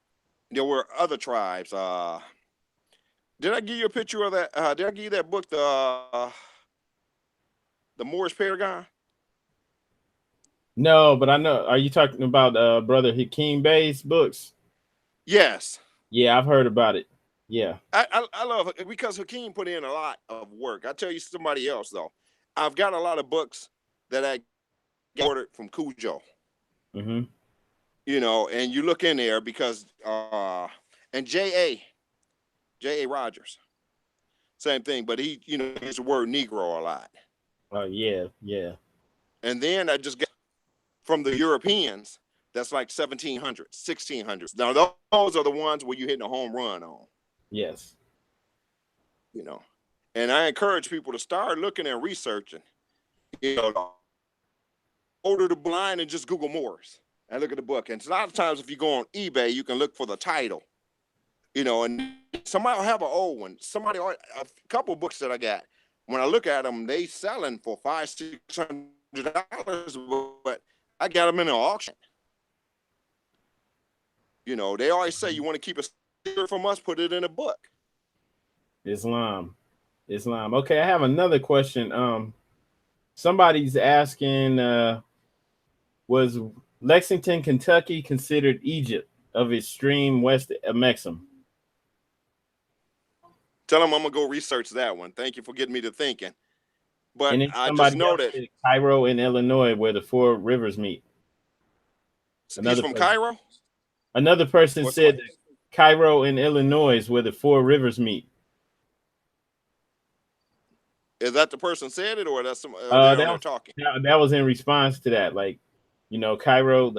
there were other tribes. Did I give you a picture of that? Did I give you that book, the Moorish Paragon? No, but I know. Are you talking about Brother Hakeem Bey's books? Yes. Yeah, I've heard about it. Yeah. I love it because Hakeem put in a lot of work. I tell you somebody else though. I've got a lot of books that I ordered from Cujo. Mm-hmm. You know, and you look in there because and J.A. Rogers, same thing, but he, you know, uses the word Negro a lot. Oh yeah, yeah. And then I just got from the Europeans, that's like 1700s, 1600s. Now those are the ones where you're hitting a home run on. Yes. You know, and I encourage people to start looking and researching. You know, order the blind and just Google Moors and look at the book. And a lot of times, if you go on eBay, you can look for the title. You know, and somebody will have an old one. A couple books that I got. When I look at them, they selling for $500-$600, but I got them in an auction. You know, they always say you want to keep a secret from us, put it in a book. Islam. Okay, I have another question. Somebody's asking, was Lexington, Kentucky considered Egypt of extreme west of Mexam? Tell them I'm gonna go research that one. Thank you for getting me to thinking. But And then I just somebody know else that said Cairo in Illinois, where the four rivers meet. he's from Cairo. Another person said that Cairo in Illinois is where the four rivers meet. Is that the person said it, or that's some That talking? That was in response to that, like, you know, Cairo.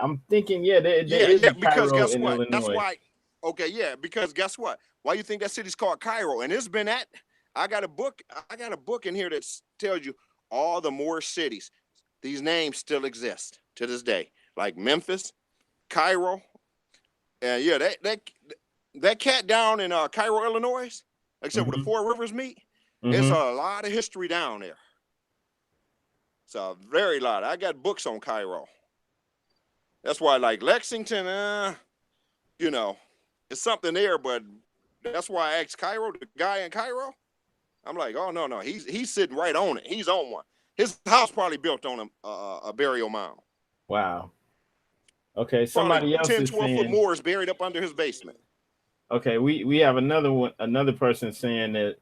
I'm thinking, yeah, there is a because Cairo guess in what? Illinois. That's why. Okay, yeah, because guess what? Why you think that city's called Cairo? And it's been at. I got a book in here that tells you all the Moorish cities. These names still exist to this day, like Memphis, Cairo. And yeah, that cat down in Cairo, Illinois, like I said, where the four rivers meet. It's a lot of history down there. It's a very lot. I got books on Cairo. That's why, like Lexington, you know, it's something there, but that's why I asked Cairo, the guy in Cairo. I'm like, oh no, he's sitting right on it. He's on one. His house probably built on a burial mound. Wow. Okay, Probably somebody else 10, is 12 foot saying. Moors buried up under his basement. Okay, we have another person saying that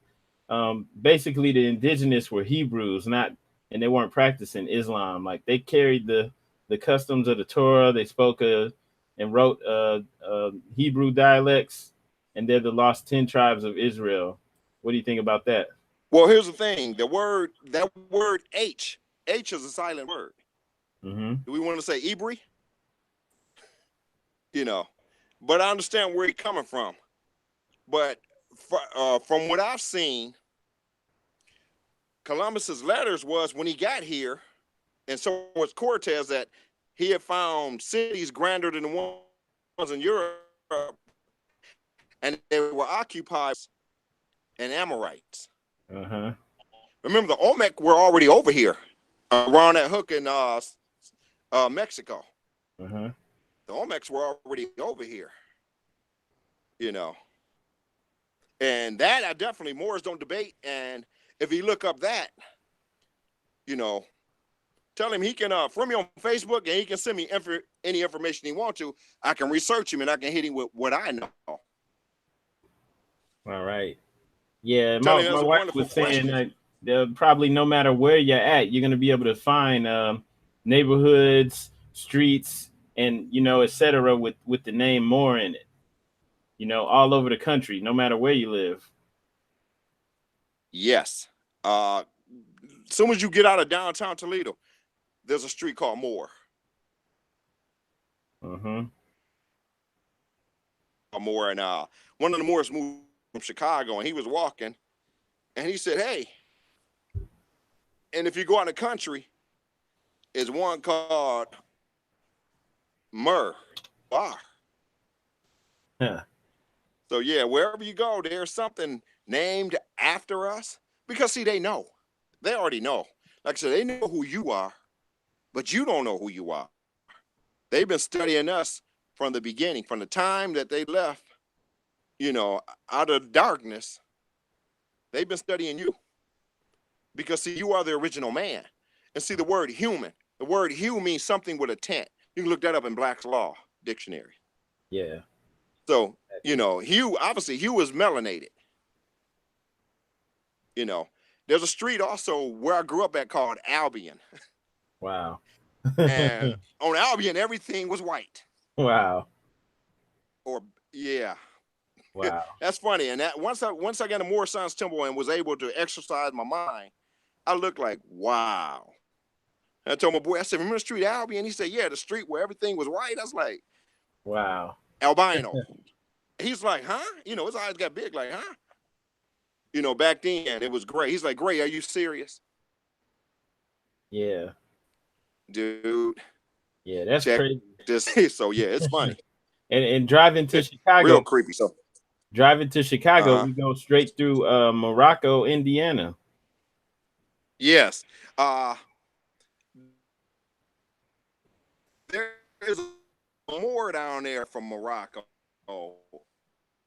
basically the indigenous were Hebrews, and they weren't practicing Islam. Like they carried the customs of the Torah. They spoke and wrote Hebrew dialects, and they're the lost 10 tribes of Israel. What do you think about that? Well, here's the thing: that word H is a silent word. Do we want to say Ibri? You know, but I understand where he's coming from. But from what I've seen, Columbus's letters was when he got here, and so was Cortez, that he had found cities grander than the ones in Europe, and they were occupied and Amorites. Remember, the Olmec were already over here around that hook in Mexico. The Olmecs were already over here, you know. And that I definitely, Moors don't debate. And if you look up that, you know, tell him he can from me on Facebook, and he can send me any information he wants to. I can research him and I can hit him with what I know. All right. Yeah, my wife was saying that probably no matter where you're at, you're going to be able to find neighborhoods, streets, and, you know, etc. with the name Moor in it. You know, all over the country, no matter where you live. Yes. As soon as you get out of downtown Toledo, there's a street called Moor. Moor, and one of the Moors moved from Chicago, and he was walking, and he said, "Hey," and if you go out in the country, is one called Bar. Huh. So yeah, wherever you go, there's something named after us. Because see, they know. They already know. Like I said, they know who you are, but you don't know who you are. They've been studying us from the beginning, from the time that they left, out of darkness. They've been studying you. Because see, you are the original man. And see, the word human, the word hue means something with a tint. You can look that up in Black's Law Dictionary. Yeah. So, hue, obviously, hue is melanated. There's a street also where I grew up at called Albion. Wow. And on Albion, everything was white. Wow. Or, yeah. Wow. That's funny. And that once I got to Moorish Temple and was able to exercise my mind, I looked like, wow. And I told my boy, I said, remember the street Albion? He said, yeah, the street where everything was white. I was like, Wow. albino. He's like, huh? His eyes got big, like, huh? Back then it was Gray. He's like, Gray, are you serious? Yeah. Dude. Yeah, that's Check crazy. this. So yeah, it's funny. And driving to Chicago. Real creepy. So driving to Chicago, we go straight through Morocco, Indiana. Yes. There is more down there from Morocco.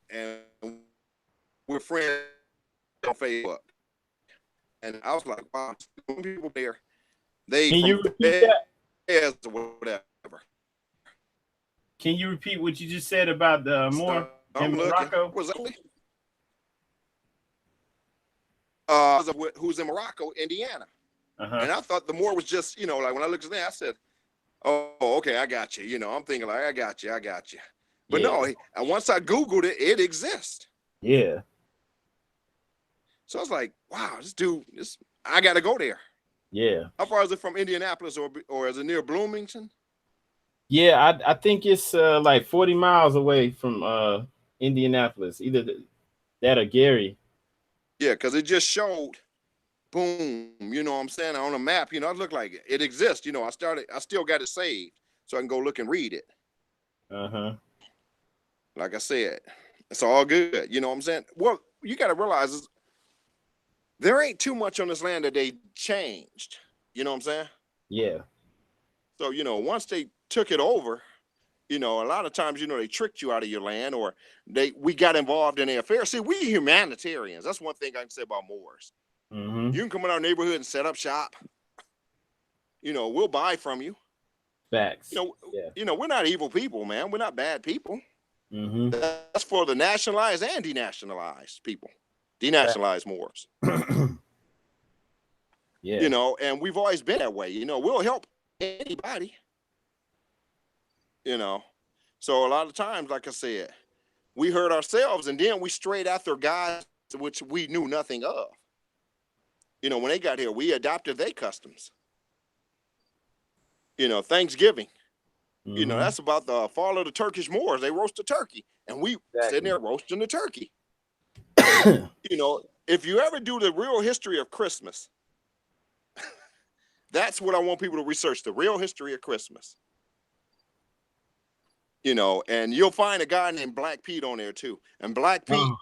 And we're friends on Facebook. And I was like, wow, people there. They Can you repeat that? Or whatever. Can you repeat what you just said about the Moor in Morocco? Who's in Morocco, Indiana. And I thought the Moor was just, like when I looked at that, I said, oh, okay, I got you. I'm thinking like, I got you. But no, and once I Googled it, it exists. Yeah. So I was like, wow, this dude, I got to go there. Yeah. How far is it from Indianapolis or is it near Bloomington? Yeah, I think it's like 40 miles away from Indianapolis, either that or Gary. Yeah, because it just showed, boom, you know what I'm saying, on a map, it looked like it exists. I still got it saved so I can go look and read it. Like I said, it's all good. You know what I'm saying? Well, you got to realize there ain't too much on this land that they changed. You know what I'm saying? Yeah. So, once they took it over, a lot of times, they tricked you out of your land or we got involved in their affairs. See, we humanitarians. That's one thing I can say about Moors. You can come in our neighborhood and set up shop. We'll buy from you. Facts. We're not evil people, man. We're not bad people. That's for the nationalized and denationalized people. Denationalized Moors. Yeah. And we've always been that way. We'll help anybody. So a lot of times, like I said, we hurt ourselves and then we strayed after guys which we knew nothing of. When they got here, we adopted their customs. Thanksgiving. That's about the fall of the Turkish Moors. They roast a turkey and we sitting there roasting the turkey. If you ever do the real history of Christmas, that's what I want people to research, the real history of Christmas. And you'll find a guy named Black Pete on there too. And Black Pete,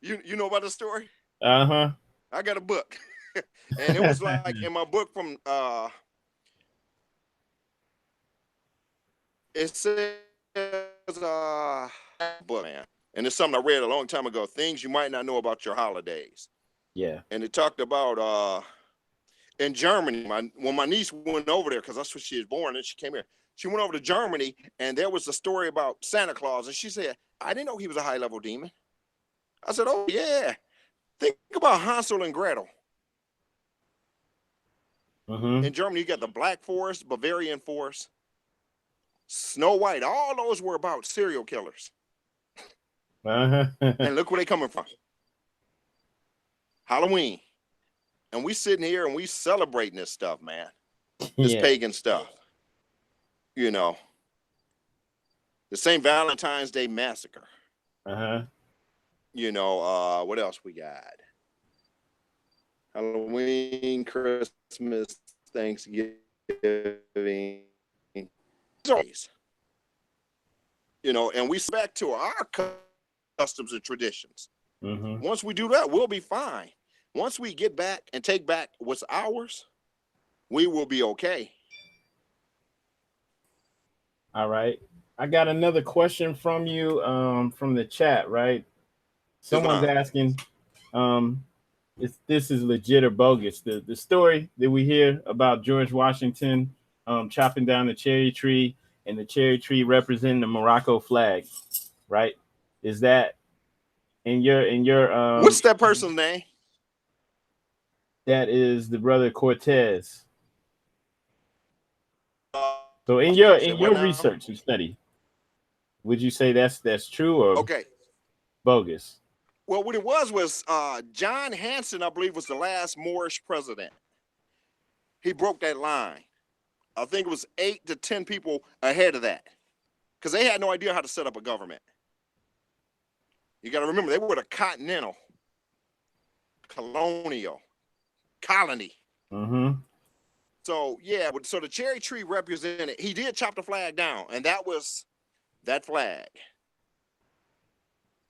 you know about the story? I got a book. And it was like in my book from it says book, man. And it's something I read a long time ago, things you might not know about your holidays. Yeah. And it talked about in Germany, when my niece went over there, because that's where she was born, and she came here. She went over to Germany, and there was a story about Santa Claus, and she said, I didn't know he was a high-level demon. I said, oh, yeah. Think about Hansel and Gretel. In Germany, you got the Black Forest, Bavarian Forest, Snow White. All those were about serial killers. And look where they coming from. Halloween. And we sitting here and we celebrating this stuff, man. This pagan stuff. The St. Valentine's Day Massacre. What else we got? Halloween, Christmas, Thanksgiving. you know, and we back to our customs and traditions. Mm-hmm. Once we do that, we'll be fine. Once we get back and take back what's ours, we will be okay. All right. I got another question from you from the chat, right? Someone's asking if this is legit or bogus. The story that we hear about George Washington chopping down the cherry tree and the cherry tree representing the Morocco flag, right? Is that in your What's that person's name? That is the brother Cortez. So in Say your what now? research and study, would you say that's true or Okay. bogus? Well, what it was John Hanson, I believe, was the last Moorish president. He broke that line. I think it was 8 to 10 people ahead of that, because they had no idea how to set up a government. You got to remember, they were the continental, colonial, colony. Mm-hmm. So, yeah, so the cherry tree represented, he did chop the flag down, and that was that flag.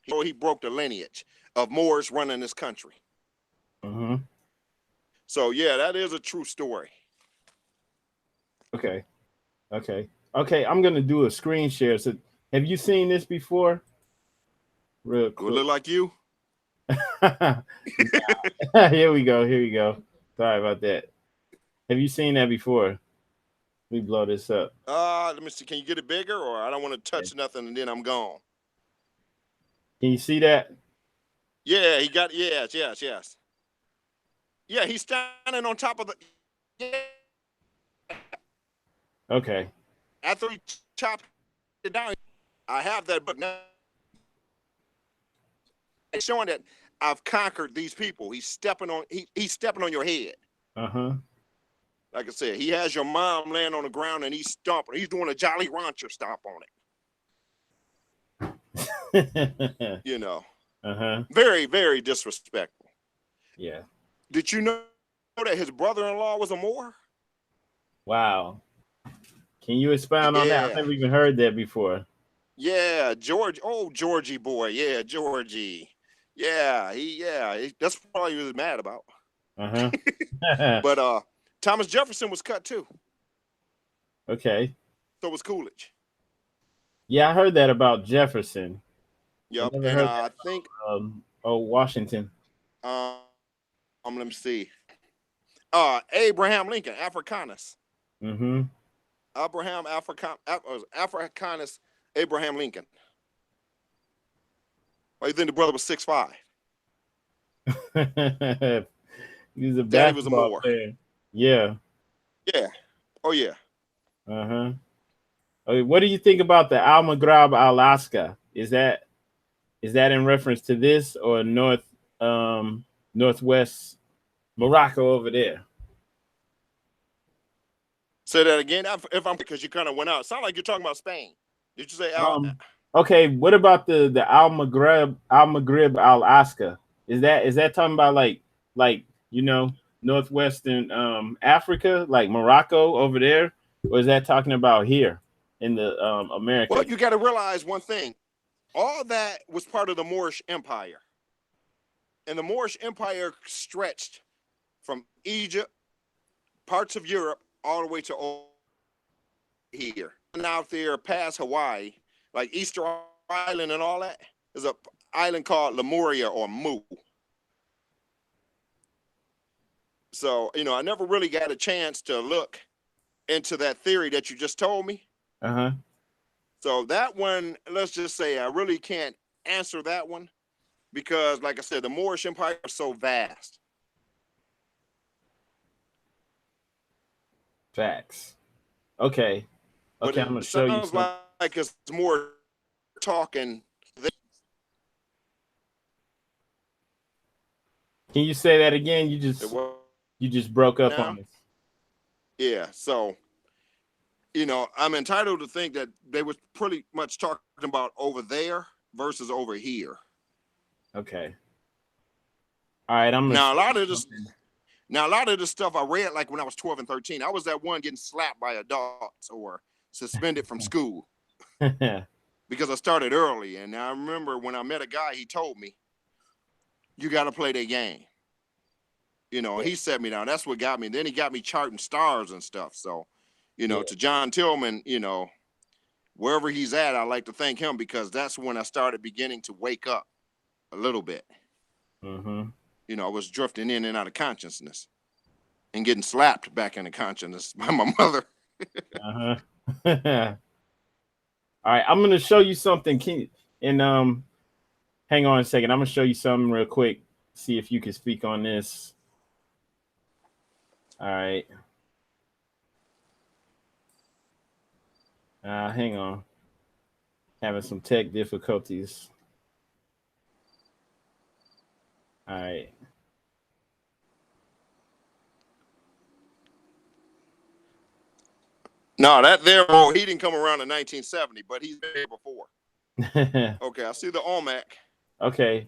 So he broke the lineage of Moors running this country. Mm-hmm. So, yeah, that is a true story. Okay. I'm gonna do a screen share. So, have you seen this before? Real quick. Would look like you? Here we go. Sorry about that. Have you seen that before? Let me blow this up. Let me see. Can you get it bigger, or I don't want to touch nothing and then I'm gone. Can you see that? Yeah, he got yes. Yeah, he's standing on top of the. Yeah. Okay. After he chopped it down, I have that, but now it's showing that I've conquered these people. He's stepping on your head. Uh-huh. Like I said, he has your mom laying on the ground and he's stomping. He's doing a Jolly Rancher stomp on it. You know. Uh-huh. Very, very disrespectful. Yeah. Did you know that his brother-in-law was a Moor? Wow. Can you expound on that? I've never even heard that before. Yeah, Georgie boy. Yeah, Georgie. Yeah, that's probably what he was mad about. Uh-huh. But Thomas Jefferson was cut too. Okay. So was Coolidge. Yeah, I heard that about Jefferson. Yep, and I think Washington. Let me see. Abraham Lincoln, Africanus. Mm-hmm. Africanus Abraham Lincoln. Why you think the brother was 6'5"? He was a basketball player. Yeah. Yeah. Oh yeah. Uh-huh. Okay, what do you think about the Al-Maghrib Alaska? Is that in reference to this or northwest Morocco over there? Say that again. If I'm because you kind of went out. Sound like you're talking about Spain. Did you say okay, what about the Al-Maghrib Alaska? Is that talking about like northwestern Africa, like Morocco over there, or is that talking about here in the America? Well, you got to realize one thing. All that was part of the Moorish Empire. And the Moorish Empire stretched from Egypt, parts of Europe, all the way to here. And out there past Hawaii, like Easter Island and all that, there's an island called Lemuria or Mu. So, I never really got a chance to look into that theory that you just told me. Uh-huh. So that one, let's just say I really can't answer that one because, like I said, the Moorish Empire is so vast. Facts. Okay. But I'm gonna show you. Sounds like it's more talking. Can you say that again? You just broke up on us. Yeah. So, I'm entitled to think that they was pretty much talking about over there versus over here. Okay. All right. Now a lot of this stuff I read like when I was 12 and 13. I was that one getting slapped by adults or suspended from school. because I started early. And I remember when I met a guy, he told me, you got to play their game. You know, he set me down. That's what got me. Then he got me charting stars and stuff. So, you know, to John Tillman, you know, wherever he's at, I like to thank him, because that's when I started beginning to wake up a little bit. Mm-hmm. You know, I was drifting in and out of consciousness and getting slapped back into consciousness by my mother. Uh-huh. All right, I'm going to show you something. Hang on a second. I'm going to show you something real quick. See if you can speak on this. All right. Hang on. Having some tech difficulties. All right. No, that there, he didn't come around in 1970, but he's been here before. Okay, I see the Olmec. Okay.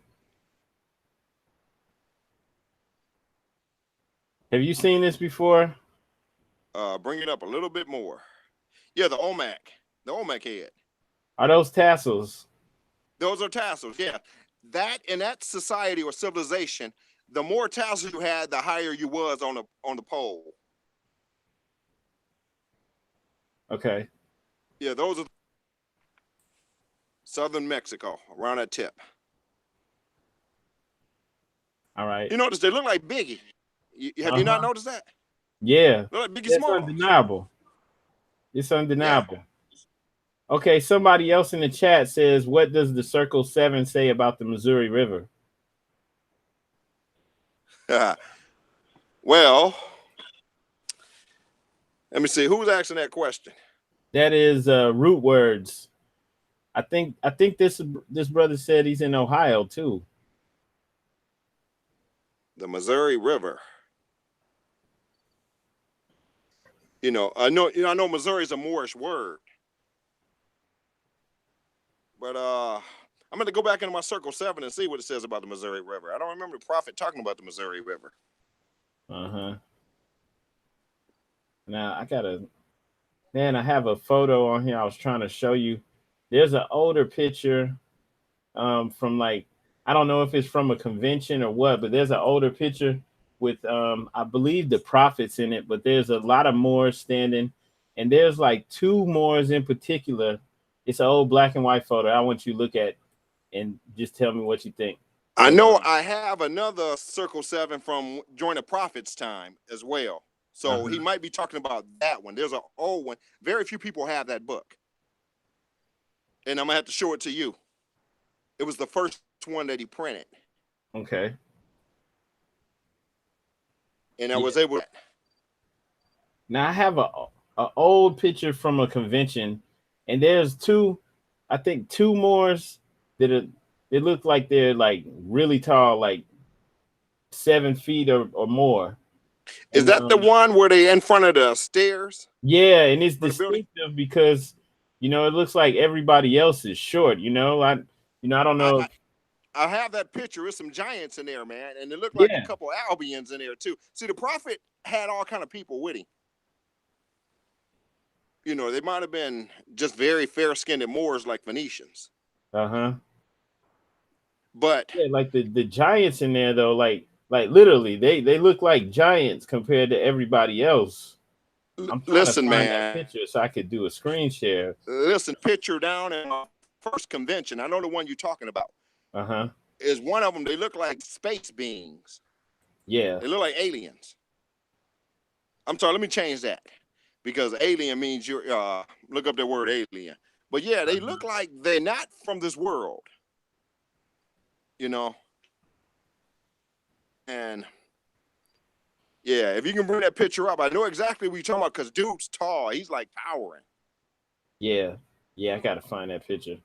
Have you seen this before? Bring it up a little bit more. Yeah, the Olmec head. Are those tassels? Those are tassels, yeah. That in that society or civilization, the more tassels you had, the higher you was on the pole. Okay. Yeah, those are southern Mexico, around that tip. All right. You notice they look like Biggie. Have you not noticed that? Yeah. They look like Biggie It's Smalls. undeniable. It's undeniable. Yeah. Okay, somebody else in the chat says, what does the Circle 7 say about the Missouri River? Well, let me see. Who's asking that question? That is Root Words. I think this brother said he's in Ohio too. The Missouri River. I know Missouri is a Moorish word. But I'm going to go back into my Circle 7 and see what it says about the Missouri River. I don't remember the prophet talking about the Missouri River. Uh-huh. Now, I have a photo on here I was trying to show you. There's an older picture from I don't know if it's from a convention or what, but there's an older picture with, I believe, the prophets in it, but there's a lot of Moors standing, and there's like two Moors in particular. It's an old black and white photo. I want you to look at and just tell me what you think. I know I have another Circle 7 from during the prophet's time as well. So he might be talking about that one. There's an old one. Very few people have that book. And I'm going to have to show it to you. It was the first one that he printed. Okay. And I was able to. Now, I have a old picture from a convention, and there's two Moors that they look like they're like really tall, like 7 feet or more. Is that the one where they in front of the stairs? Yeah, and it's distinctive because it looks like everybody else is short. I don't know. I have that picture. There's some giants in there, man, and it looked like a couple Albions in there too. See, the prophet had all kind of people with him. They might have been just very fair-skinned Moors like Phoenicians. But like the giants in there though, like literally they look like giants compared to everybody else. Listen, man, that picture so I could do a screen share. Listen, picture down in my first convention. I know the one you're talking about. Is one of them. They look like space beings. Yeah, they look like aliens. I'm sorry. Let me change that because alien means you're look up the word alien. But yeah, they look like they're not from this world. And yeah, if you can bring that picture up, I know exactly what you're talking about because dude's tall. He's like towering. Yeah, I gotta find that picture.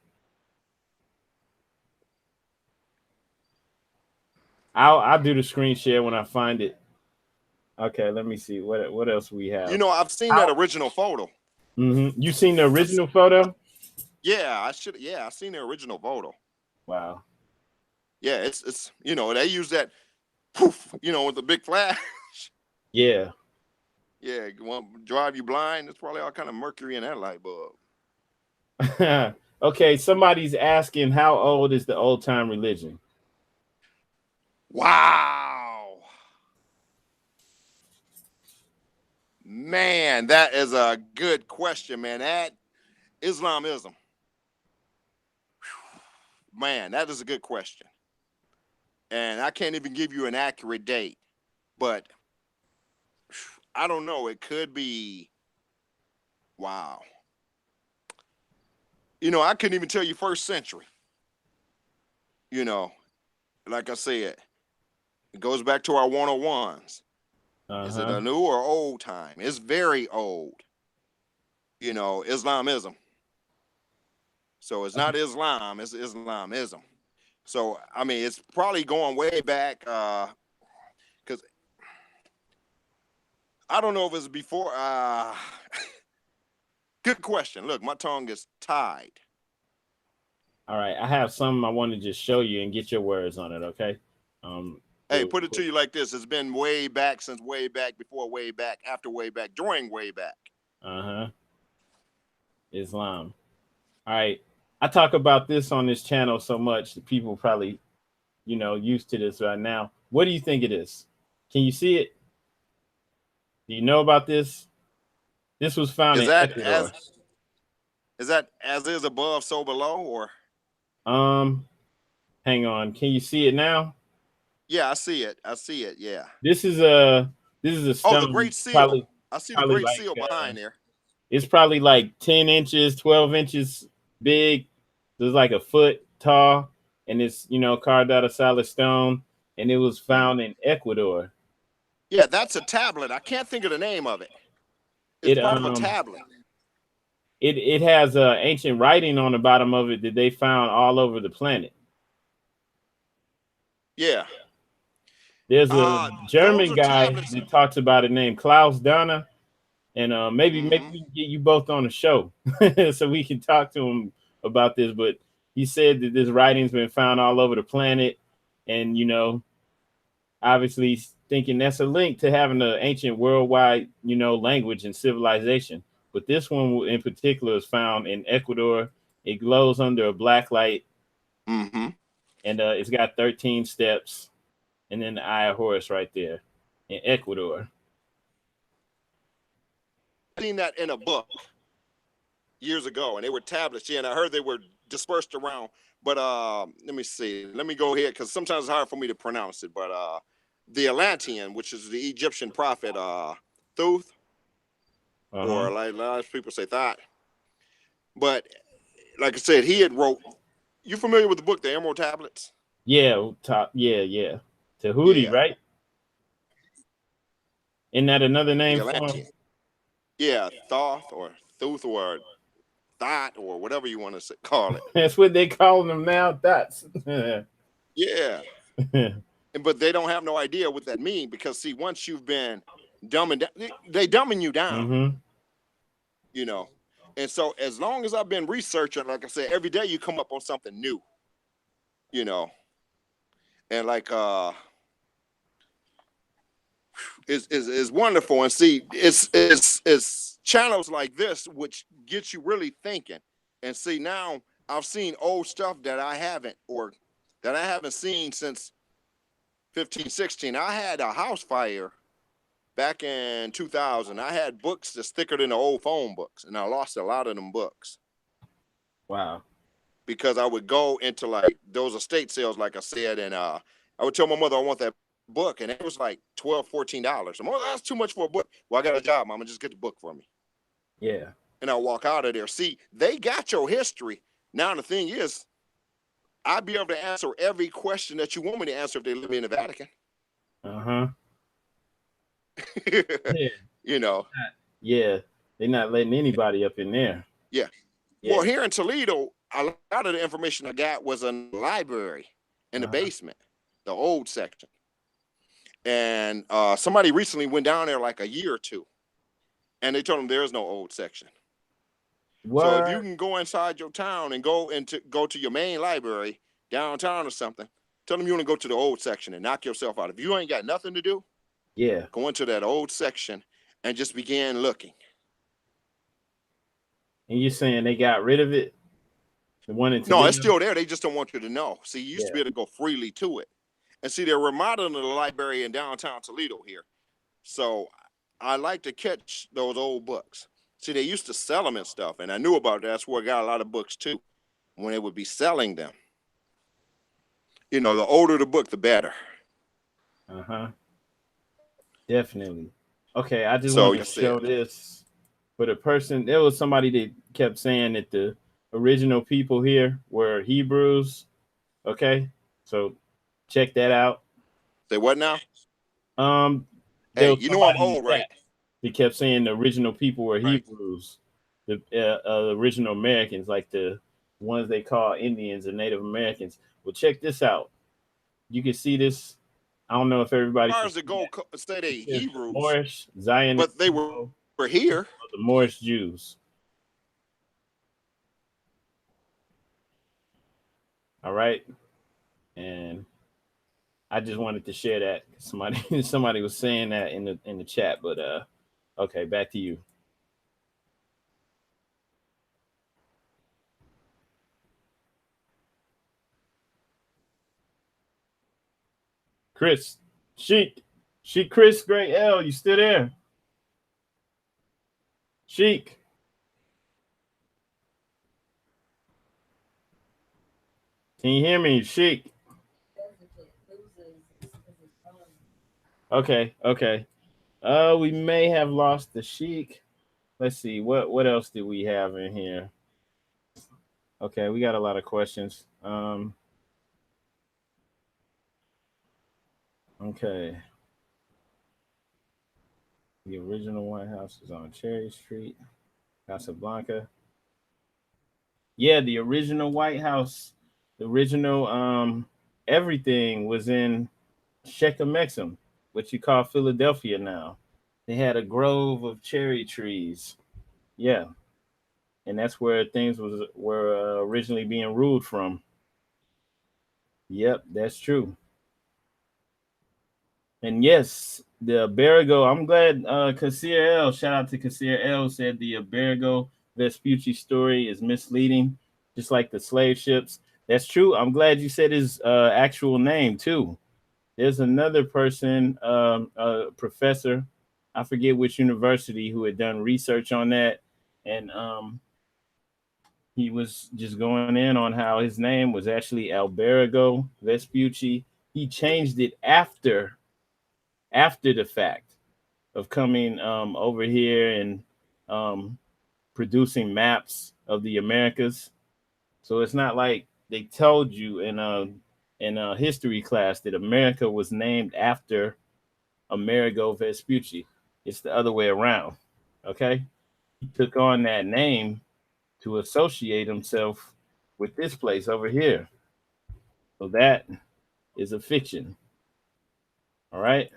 I'll do the screen share when I find it. Okay, let me see what else we have. I've seen that original photo. You seen the original photo? Yeah, I should. Yeah, I've seen the original photo. Wow. Yeah, it's they use that poof, with the big flash. Yeah. Yeah, want drive you blind. There's probably all kind of mercury in that light bulb. Okay, somebody's asking how old is the old time religion? Wow. Man, that is a good question, man. That Islamism. Man, that is a good question. And I can't even give you an accurate date, but I don't know. It could be, wow. You know, I couldn't even tell you first century. You know, like I said, it goes back to our 101s. Is it a new or old time? It's very old. You know, Islamism. So it's not Islam, it's Islamism. So I mean, it's probably going way back, because I don't know if it's before. Good question. Look, my tongue is tied. All right, I have some I want to just show you and get your words on it. Okay. Hey, put it to you like this: it's been way back since way back, before way back, after way back, during way back. Islam. All right. I talk about this on this channel so much that people probably, used to this right now. What do you think it is? Can you see it? Do you know about this? This was found in Ecuador. Is that as is above, so below, or? Hang on. Can you see it now? Yeah, I see it. I see it. Yeah. This is a stone. Oh, the Great Seal. I see the Great Seal behind there. It's probably like 10 inches, 12 inches big. It's like a foot tall, and it's carved out of solid stone, and it was found in Ecuador. Yeah, that's a tablet. I can't think of the name of it. It's part of a tablet. It has ancient writing on the bottom of it that they found all over the planet. Yeah. There's a German guy that talks about it named Klaus Dana. And maybe we can get you both on the show so we can talk to him about this. But he said that this writing's been found all over the planet. And, obviously thinking that's a link to having an ancient worldwide, language and civilization. But this one in particular is found in Ecuador. It glows under a black light. And it's got 13 steps. And then the Eye of Horus right there in Ecuador. Seen that in a book years ago, and they were tablets. Yeah, and I heard they were dispersed around. But let me see. Let me go here, because sometimes it's hard for me to pronounce it. But the Atlantean, which is the Egyptian prophet Thoth, or like a lot of people say Thot. But like I said, he had wrote. You familiar with the book, The Emerald Tablets? Yeah, yeah. Tahuti, right? Isn't that another name for him? Yeah, Thoth or Thoth or Thot or whatever you want to call it. That's what they call them now, Thots. Yeah. But they don't have no idea what that means, because see, once you've been dumbing down, they dumbing you down. And so as long as I've been researching, like I said, every day you come up on something new. And like is wonderful. And see, it's channels like this which gets you really thinking. And see, now I've seen old stuff that I haven't seen since 15, 16. I had a house fire back in 2000. I had books that's thicker than the old phone books, and I lost a lot of them books. Wow. Because I would go into like those estate sales, like I said, and I would tell my mother I want that book, and it was like $12, $14. I'm like, that's too much for a book. Well, I got a job, Mama, just get the book for me. Yeah. And I'll walk out of there. See, they got your history. Now the thing is, I'd be able to answer every question that you want me to answer if they live in the Vatican. Yeah, they're not letting anybody up in there. Yeah. Well, here in Toledo, a lot of the information I got was in the library in the basement, the old section. And somebody recently went down there like a year or two, and they told them there is no old section. What? So if you can go inside your town and go to your main library downtown or something, tell them you want to go to the old section and knock yourself out. If you ain't got nothing to do, go into that old section and just begin looking. And you're saying they got rid of it? The one in No, Toledo? it's still there. They just don't want you to know. See, you used to be able to go freely to it. And see, they're remodeling the library in downtown Toledo here. So I like to catch those old books. See, they used to sell them and stuff, and I knew about that. That's where I got a lot of books too, when they would be selling them. You know, the older the book, the better. Uh-huh. Definitely. Okay, I just So wanted you to said, show this for the person. There was somebody that kept saying that the original people here were Hebrews. Okay, so check that out. say what now? There Hey, was you know I'm somebody in the old, right? chat. He kept saying the original people were Right. Hebrews, the original Americans, like the ones they call Indians and Native Americans. Well, check this out. You can see this. I don't know if everybody can Ours see to go that. say It they says the Hebrews, Moorish Zionist but they symbol were here. of the Moorish Jews. All right, and I just wanted to share that. Somebody was saying that in the chat, but okay, back to you. Chris, Sheik Chris Gray L, you still there? Sheik. Can you hear me, Sheik? Okay, okay. We may have lost the Sheik. Let's see, what else did we have in here? Okay, we got a lot of questions. Okay. The original White House is on Cherry Street, Casablanca. Yeah, the original White House, the original everything was in Sheik, what you call Philadelphia now. They had a grove of cherry trees. Yeah, and that's where things were originally being ruled from. Yep, that's true. And yes, the Berigo. I'm glad Kasir L. Shout out to Kasir L. Said the Berigo Vespucci story is misleading, just like the slave ships. That's true. I'm glad you said his actual name too. There's another person, a professor, I forget which university, who had done research on that, and he was just going in on how his name was actually Alberigo Vespucci. He changed it after the fact of coming over here and um, producing maps of the Americas. So it's not like they told you in a history class that America was named after Amerigo Vespucci. It's the other way around. Okay, he took on that name to associate himself with this place over here. So that is a fiction. All right.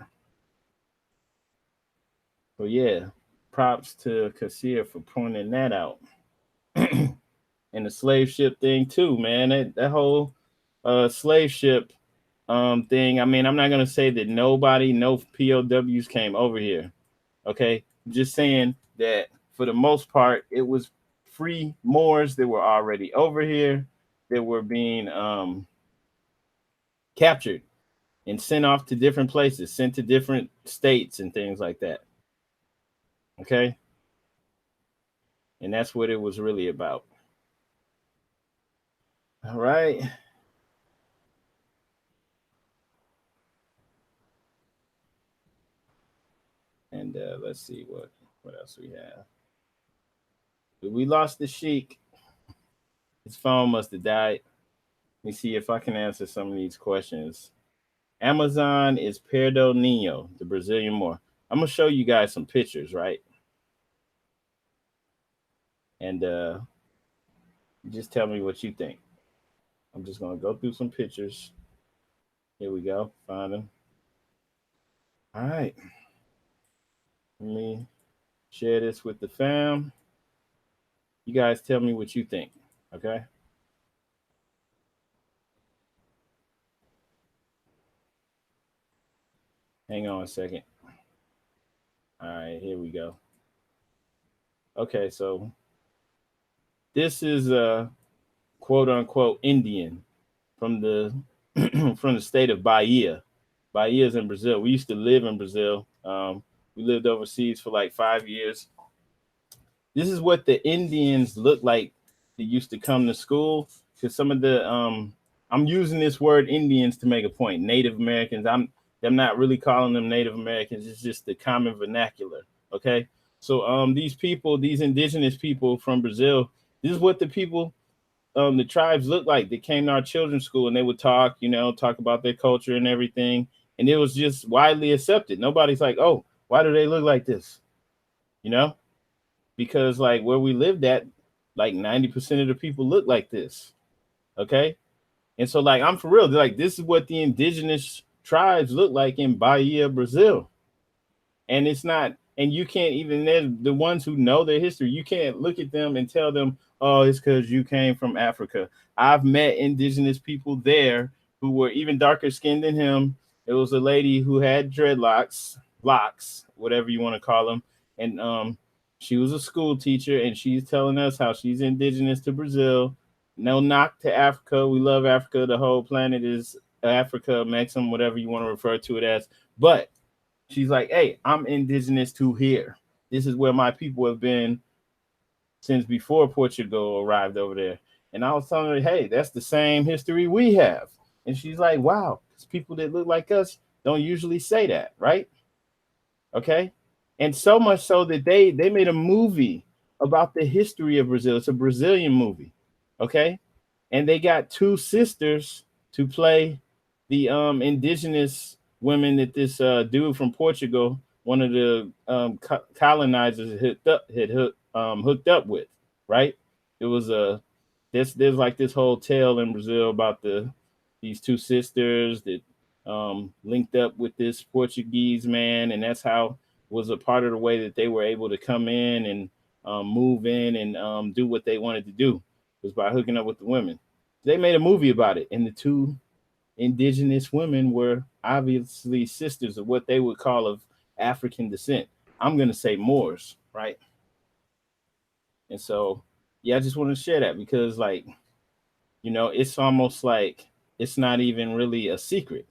So yeah, props to Kassir for pointing that out. And the slave ship thing too, man. That whole slave ship thing. I mean, I'm not gonna say that no POWs came over here. Okay, I'm just saying that for the most part, it was free Moors that were already over here that were being captured and sent off to different places, sent to different states and things like that. Okay, and that's what it was really about. All right. And let's see what else we have. We lost the Sheik. His phone must have died. Let me see if I can answer some of these questions. Amazon is Perdo Nino, the Brazilian Moor. I'm gonna show you guys some pictures, right? And just tell me what you think. I'm just gonna go through some pictures. Here we go. Find them. All right. Let me share this with the fam. You guys tell me what you think. Okay. Hang on a second. All right, here we go. Okay, so this is quote unquote Indian from the from the state of Bahia. Bahia is in Brazil. We used to live in Brazil. We lived overseas for like 5 years. This is what the Indians look like that used to come to school. Because some of the I'm using this word Indians to make a point. Native Americans. I'm not really calling them Native Americans. It's just the common vernacular. Okay. So these people, these indigenous people from Brazil, this is what the tribes look like. They came to our children's school and they would talk, talk about their culture and everything. And it was just widely accepted. Nobody's like, oh, why do they look like this? You know? Because like where we lived at, like 90% of the people look like this. Okay. And so like I'm for real, like this is what the indigenous tribes look like in Bahia, Brazil. And it's not, and you can't even, there's the ones who know their history, you can't look at them and tell them, oh, it's because you came from Africa. I've met indigenous people there who were even darker skinned than him. It was a lady who had dreadlocks, locks, whatever you want to call them. And she was a school teacher, and she's telling us how she's indigenous to Brazil. No knock to Africa. We love Africa. The whole planet is Africa, Maxim, whatever you want to refer to it as. But she's like, hey, I'm indigenous to here. This is where my people have been since before Portugal arrived over there. And I was telling her, hey, that's the same history we have. And she's like, wow, because people that look like us don't usually say that, right? Okay. And so much so that they made a movie about the history of Brazil. It's a Brazilian movie. Okay. And they got two sisters to play the indigenous women that this dude from Portugal, one of the colonizers, hooked up with, right? It was there's like this whole tale in Brazil about these two sisters that linked up with this Portuguese man, and that's how was a part of the way that they were able to come in and move in and do what they wanted to do was by hooking up with the women. They made a movie about it, and the two indigenous women were obviously sisters of what they would call of African descent. I'm going to say Moors, right? And so, yeah, I just want to share that because, like, it's almost like it's not even really a secret.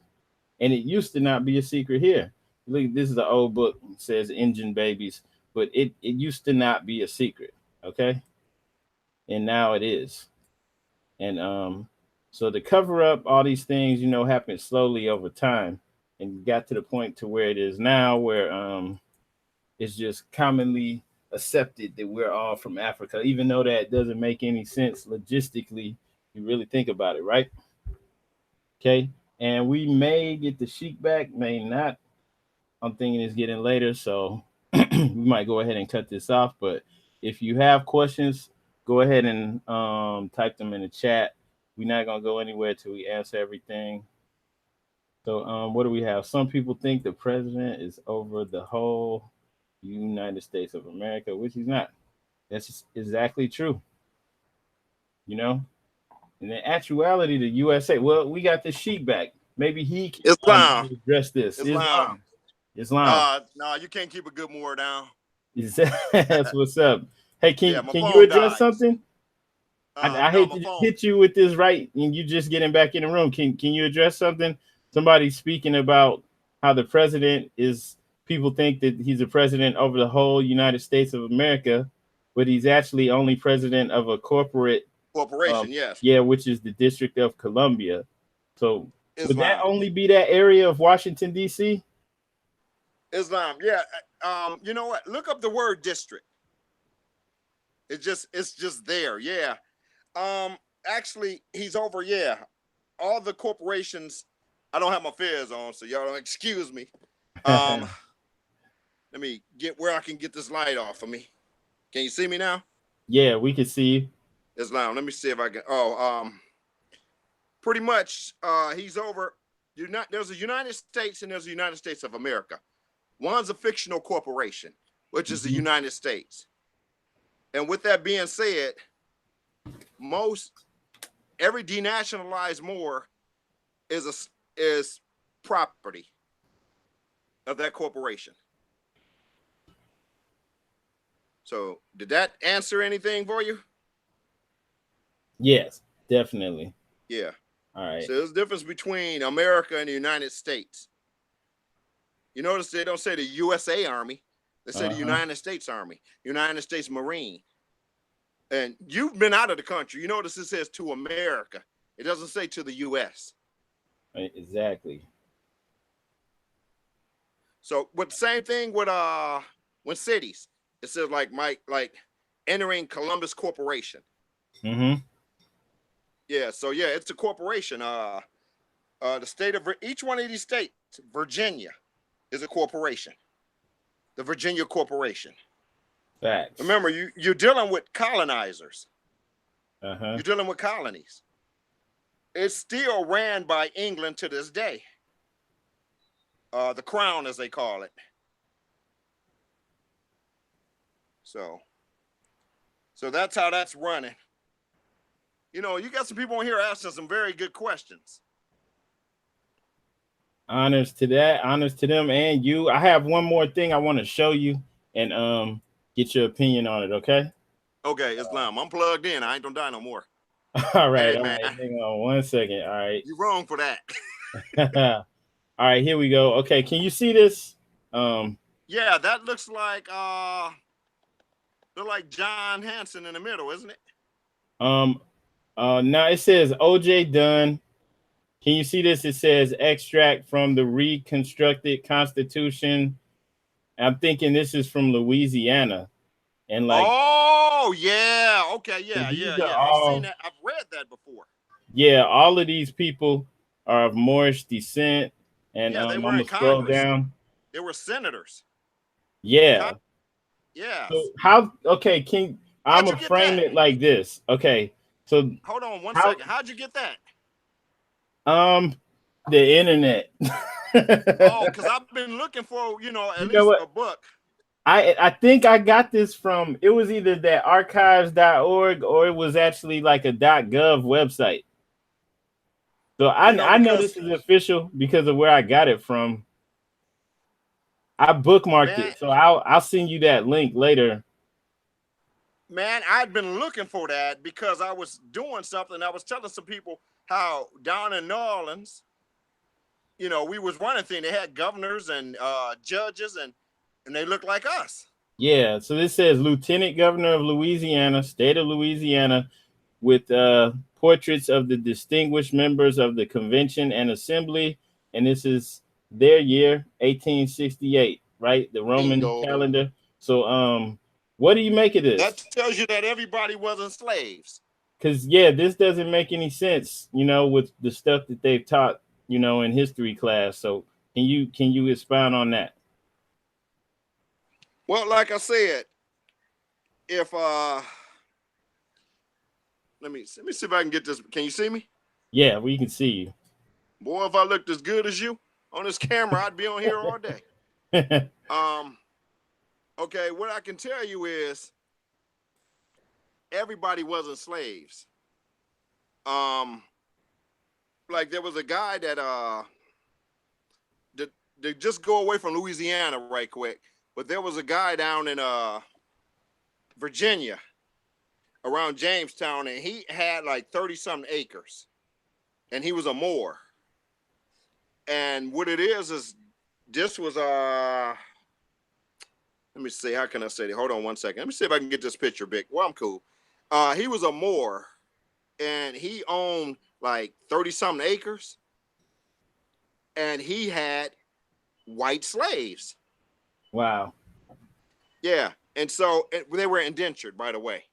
And it used to not be a secret here. Look, this is an old book. It says Engine Babies, but it used to not be a secret. Okay. And now it is. And so to cover up all these things, happened slowly over time and got to the point to where it is now, where it's just commonly accepted that we're all from Africa, even though that doesn't make any sense logistically. You really think about it, right? Okay. And we may get the Sheik back, may not. I'm thinking it's getting later, so we might go ahead and cut this off. But if you have questions, go ahead and type them in the chat. We're not gonna go anywhere till we answer everything. So what do we have? Some people think the president is over the whole United States of America, which he's not. That's exactly true. In the actuality, the USA. Well, we got the Sheik back. Maybe he can Islam. address this. Islam. No, you can't keep a good Moor down. That's what's up. Hey, Yeah, can you address something? I no, hate to hit you with this right, and you just getting back in the room. Can you address something? Somebody's speaking about how the president is. People think that he's a president over the whole United States of America, but he's actually only president of a corporation. Yes. Yeah, which is the District of Columbia. So Islam. Would that only be that area of Washington, D.C.? Islam, yeah. You know what? Look up the word district. It's just there, yeah. Actually, he's over, yeah. All the corporations. I don't have my fez on, so y'all don't excuse me. Let me get where I can get this light off of me. Can you see me now? Yeah, we can see you. Islam. Let me see if I can. Pretty much, he's over. There's a United States and there's a United States of America. One's a fictional corporation, which is the United States. And with that being said, every denationalized Moor is property of that corporation. So did that answer anything for you? Yes. Definitely. Yeah. All right. So there's a difference between America and the United States. You notice they don't say the USA Army. They say the United States Army, United States Marine. And you've been out of the country. You notice it says to America. It doesn't say to the US. Exactly. So, but same thing with when cities. It says like entering Columbus Corporation. Mm-hmm. Yeah, so yeah, it's a corporation. The state of each one of these states, Virginia, is a corporation. The Virginia Corporation. Facts. Remember, you're dealing with colonizers. Uh-huh. You're dealing with colonies. It's still ran by England to this day. The crown, as they call it. So that's how that's running. You know, you got some people on here asking some very good questions. Honors to that. Honors to them and you. I have one more thing I want to show you and get your opinion on it, okay? Okay, Islam. I'm plugged in. I ain't gonna die no more. All right, Hey, all man. right. Hang on 1 second. All right. You're wrong for that. All right, here we go. Okay, can you see this? Yeah, that looks like John Hanson in the middle, isn't it? Now it says OJ Dunn. Can you see this? It says extract from the reconstructed Constitution. I'm thinking this is from Louisiana. And like, oh yeah, okay, yeah. I've seen that. I've read that before. Yeah, all of these people are of Moorish descent. And yeah, they I'm were gonna in scroll Congress. down. They were senators. Yeah. Yeah. So I'm gonna frame it like this. Okay. So hold on 1 second. How'd you get that? The internet. Oh, because I've been looking for, at least a book. I think I got this from, it was either that archives.org or it was actually like a .gov website. So I know this is official because of where I got it from. I bookmarked it, so I'll send you that link later. Man, I'd been looking for that because I was doing something. I was telling some people how down in New Orleans, we was running things. They had governors and judges, and they looked like us. Yeah, so this says Lieutenant Governor of Louisiana, State of Louisiana, with portraits of the distinguished members of the convention and assembly, and this is their year, 1868, right? The Roman calendar. So what do you make of this? That tells you that everybody wasn't slaves. Because this doesn't make any sense, with the stuff that they've taught, in history class. So can you expound on that? Well, like I said, if let me see if I can get this. Can you see me? Yeah, we can see you. Boy, if I looked as good as you on this camera, I'd be on here all day. Okay, what I can tell you is everybody wasn't slaves. Like there was a guy that just go away from Louisiana right quick, but there was a guy down in Virginia around Jamestown, and he had like 30-something acres, and he was a Moor. And what it is this was let me see, how can I say it? Hold on 1 second. Let me see if I can get this picture big. Well, I'm cool. He was a Moor, and he owned like 30-something acres, and he had white slaves. Wow. Yeah, and so they were indentured, by the way.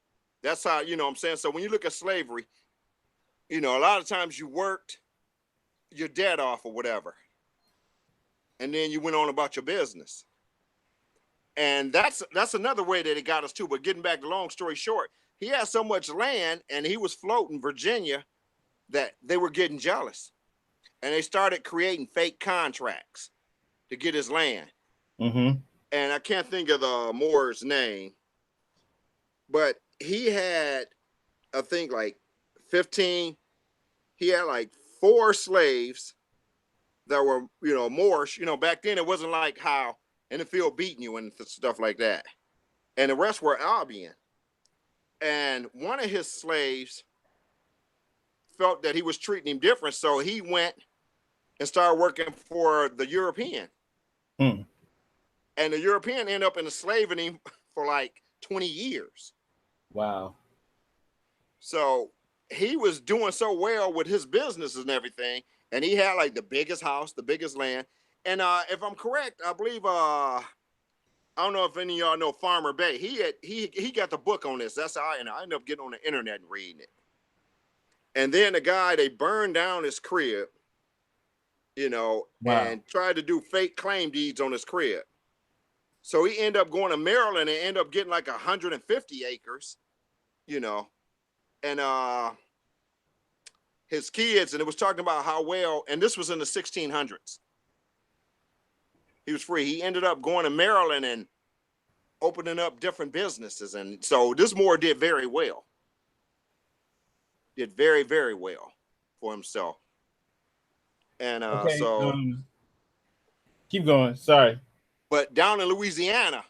That's how, what I'm saying? So when you look at slavery, a lot of times you worked your debt off or whatever, and then you went on about your business. And that's another way that it got us too. But getting back to long story short, he had so much land and he was floating Virginia that they were getting jealous. And they started creating fake contracts to get his land. Mm-hmm. And I can't think of the Moor's name, but he had, I think, like 15. He had like 4 slaves that were, Moorish. Back then it wasn't like how in the field beating you and stuff like that. And the rest were Albion. And one of his slaves felt that he was treating him different, so he went and started working for the European. Hmm. And the European ended up enslaving him for like 20 years. Wow. So he was doing so well with his businesses and everything, and he had like the biggest house, the biggest land. And if I'm correct, I believe I don't know if any of y'all know Farmer Bay. He got the book on this. That's how I ended up getting on the internet and reading it. And then the guy, they burned down his crib, you know, Wow. and tried to do fake claim deeds on his crib. So he ended up going to Maryland and ended up getting like 150 acres, you know, and his kids, and it was talking about how well, and this was in the 1600s. He was free. He ended up going to Maryland and opening up different businesses. And so this Moor did very well. Did very, very well for himself. And Okay. so Keep going. Sorry. but down in Louisiana,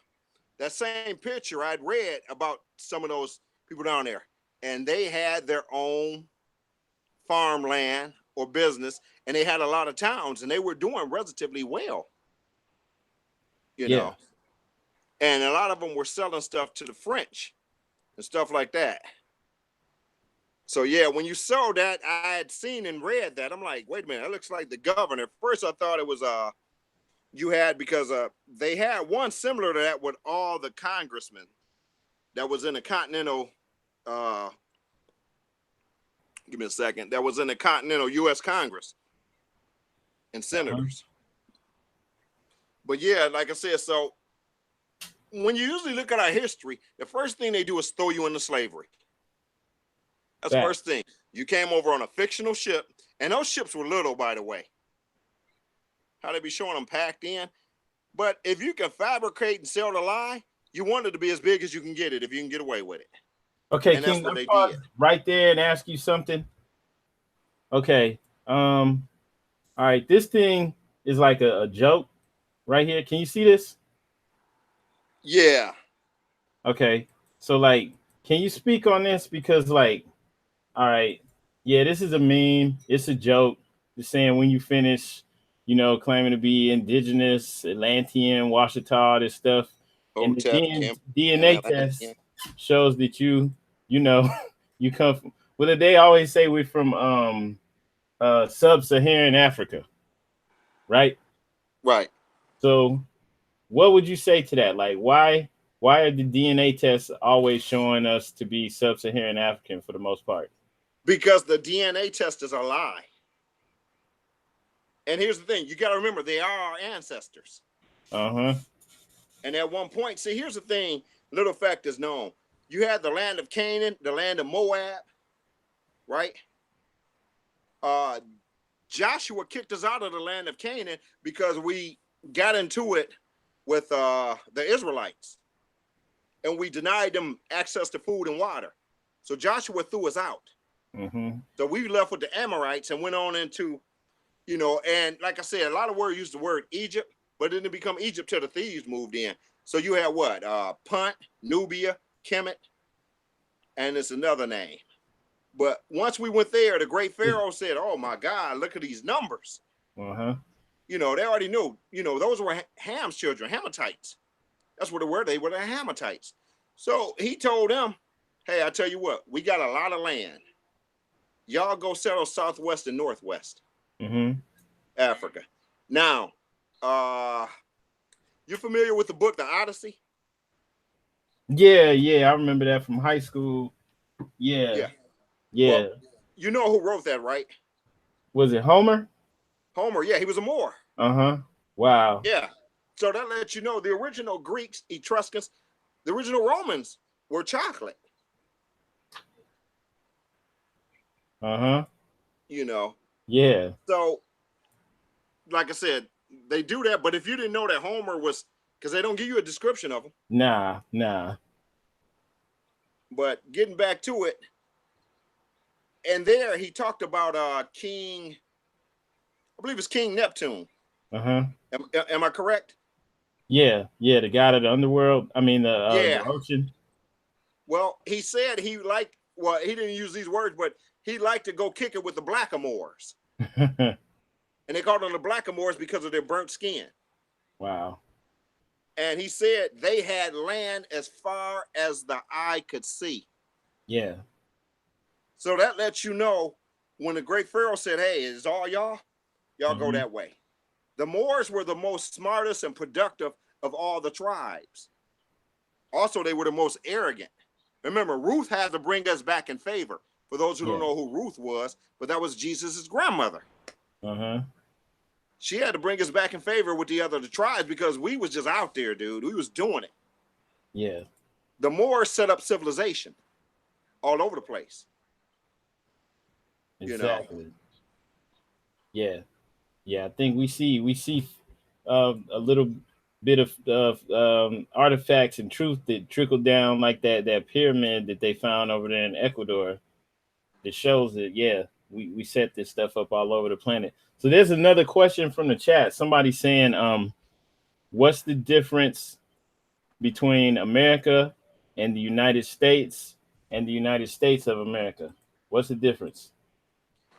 that same picture I'd read about some of those people down there, and they had their own farmland or business, and they had a lot of towns, and they were doing relatively well, you know. And a lot of them were selling stuff to the French and stuff like that. So yeah, when you saw that, I had seen and read that. I'm like, wait a minute, that looks like the governor. First, I thought it was you had, because they had one similar to that with all the congressmen that was in the Continental. Give me a second. That was in the Continental U.S. Congress and senators. But yeah, like I said, so when you usually look at our history, the first thing they do is throw you into slavery. That's the first thing. You came over on a fictional ship, and those ships were little, by the way. How they be showing them packed in. But if you can fabricate and sell the lie, you want it to be as big as you can get it if you can get away with it. Okay, and King, that's what they pause did. right there and ask you something. Okay. All right. This thing is like a joke right here. Can you see this? Yeah. Okay. So like, can you speak on this? Because like, all right, yeah, this is a meme. It's a joke. Just saying when you finish, you know, claiming to be indigenous, Atlantean, Washita, this stuff. And the DNA test shows that you know, you come from, well, they always say we're from sub-Saharan Africa, right? Right. So what would you say to that? Like, why are the DNA tests always showing us to be sub-Saharan African for the most part? Because the DNA test is a lie. And here's the thing, you got to remember, they are our ancestors. Uh-huh. And at one point, see, here's the thing, little fact is known. You had the land of Canaan, the land of Moab, right? Joshua kicked us out of the land of Canaan because we got into it with the Israelites. And we denied them access to food and water. So Joshua threw us out. Mm-hmm. So we left with the Amorites and went on into, you know, and like I said, a lot of words use the word Egypt, but it didn't become Egypt till the thieves moved in. So you had what? Punt, Nubia, Kemet, and it's another name. But once we went there, the great Pharaoh said, oh my God, look at these numbers. Uh-huh. You know, they already knew, you know, those were Ham's children, Hamatites. That's what they were. They were the Hamatites. So he told them, hey, I tell you what, we got a lot of land. Y'all go settle southwest and northwest Africa. Now, you're familiar with the book, The Odyssey? Yeah, I remember that from high school. Yeah. Well, you know who wrote that, right? Was it Homer? Homer, yeah, he was a Moor. Uh-huh. Wow. Yeah. So that lets you know the original Greeks, Etruscans, the original Romans were chocolate. Uh-huh. You know. Yeah. So, like I said, they do that, but if you didn't know that Homer was, because they don't give you a description of him. Nah. But getting back to it, and there he talked about King, I believe it's King Neptune. Uh-huh. Am I correct? Yeah, the god of the underworld. I mean the ocean. Well, he said he didn't use these words, but he liked to go kick it with the blackamoors. And they called them the blackamoors because of their burnt skin. Wow. And he said they had land as far as the eye could see. Yeah. So that lets you know when the great Pharaoh said, hey, it's all y'all go that way. The Moors were the most smartest and productive of all the tribes. Also, they were the most arrogant. Remember, Ruth had to bring us back in favor. For those who don't know who Ruth was, but that was Jesus's grandmother. She had to bring us back in favor with the other tribes because we was just out there, dude. We was doing it. Yeah. The Moors set up civilization all over the place. Exactly. You know? Yeah. Yeah. I think we see a little bit of artifacts and truth that trickled down, like that pyramid that they found over there in Ecuador, that shows that we set this stuff up all over the planet. So there's another question from the chat. Somebody saying, what's the difference between America and the United States and the United States of America? What's the difference?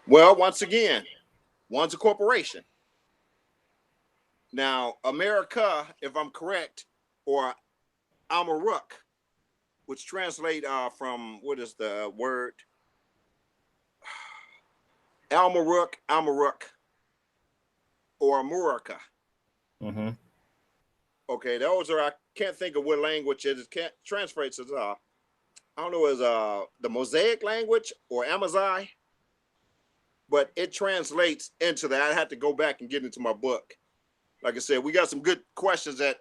Well, once again, one's a corporation. Now, America, if I'm correct, or Amaruk, which translate from, what is the word? Amaruk, or Amuraka. Okay, those are, I can't think of what language it is. Can't translate as I don't know, as the Mosaic language or Amazigh, but it translates into that. I had to go back and get into my book. Like I said, we got some good questions that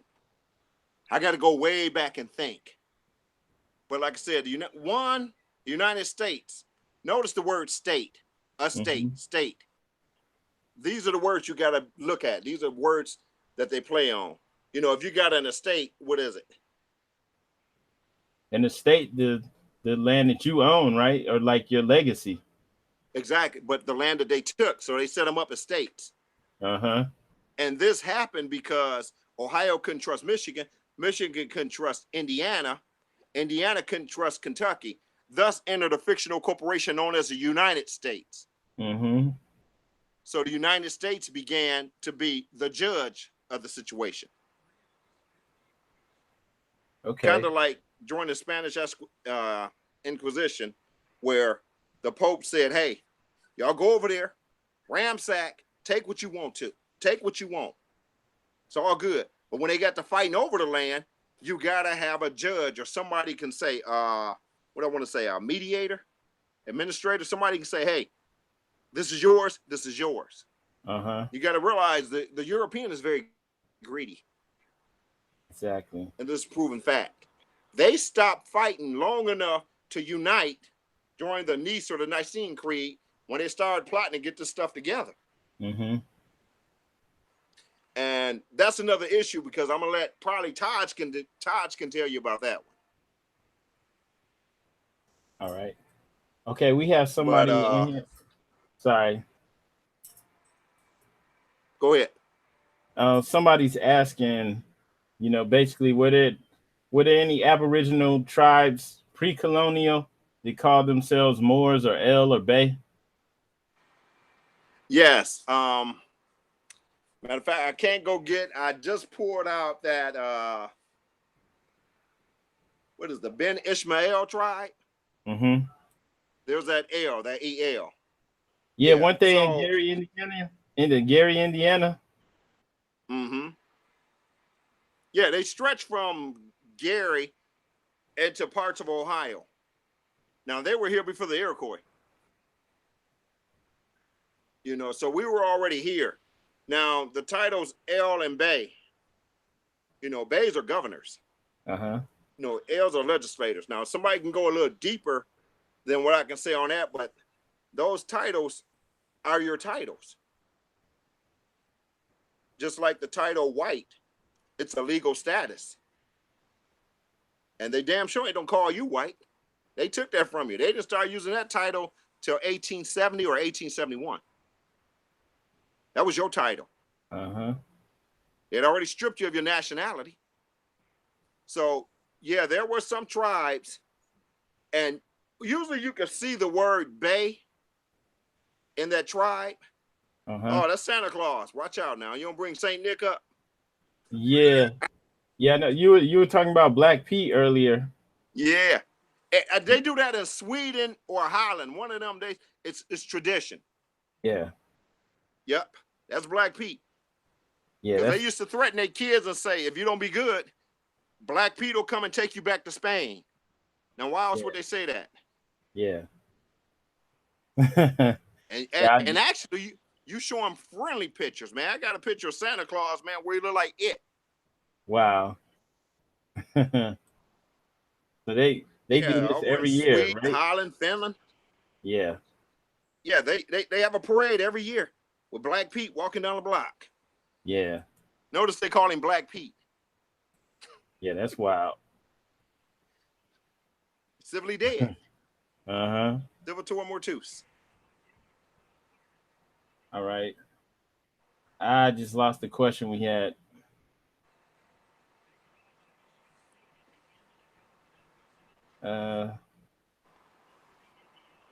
I got to go way back and think. But like I said, the United States. Notice the word state, a state, state. These are the words you got to look at. These are words that they play on. You know, if you got an estate, what is it? An estate, the land that you own, right? Or like your legacy. Exactly. But the land that they took. So they set them up as states. And this happened because Ohio couldn't trust Michigan. Michigan couldn't trust Indiana. Indiana couldn't trust Kentucky. Thus entered a fictional corporation known as the United States. So the United States began to be the judge of the situation. Okay. Kind of like during the Spanish Inquisition, where the Pope said, hey, y'all go over there, ransack, take what you want to. Take what you want. It's all good. But when they got to fighting over the land, you got to have a judge or somebody can say, what I want to say, a mediator, administrator, somebody can say, hey, this is yours, this is yours. You got to realize that the European is very greedy. Exactly. And this is proven fact. They stopped fighting long enough to unite during the Nice or the Nicene Creed when they started plotting to get this stuff together. And that's another issue because I'm gonna let probably Taj can tell you about that one. All right. Okay, we have somebody in here. Sorry. Go ahead. Somebody's asking, you know, basically, were there any Aboriginal tribes pre-colonial that called themselves Moors or El or Bay? Yes. Matter of fact, I can't go get. I just poured out that. What is the Ben Ishmael tribe? There's that L, that EL. Yeah, weren't they in Gary, Indiana? In Gary, Indiana. Yeah, they stretch from Gary into parts of Ohio. Now they were here before the Iroquois. You know, so we were already here. Now the titles L and Bay. You know, Bays are governors. You know, L's are legislators. Now somebody can go a little deeper than what I can say on that, but those titles are your titles. Just like the title white, it's a legal status. And they damn sure don't call you white. They took that from you. They didn't start using that title till 1870 or 1871. That was your title. It already stripped you of your nationality. So, yeah, there were some tribes, and usually you can see the word Bay in that tribe. Uh-huh. Oh, that's Santa Claus. Watch out now. You don't bring Saint Nick up. Yeah. Yeah, no, you were talking about Black Pete earlier. Yeah. They do that in Sweden or Holland. One of them, it's tradition. Yeah. Yep. That's Black Pete. Yeah, Because they used to threaten their kids and say, if you don't be good, Black Pete will come and take you back to Spain. Now, why else would they say that? Yeah. And actually, you show them friendly pictures, man. I got a picture of Santa Claus, man, where he look like it. Wow. So they do this over every in year, Sweden, right? Holland, Finland. Yeah. Yeah, they have a parade every year with Black Pete walking down the block. Yeah. Notice they call him Black Pete. Yeah, that's wild. Civilly dead. Uh-huh. Civil Tour Mortus. All right. I just lost the question we had.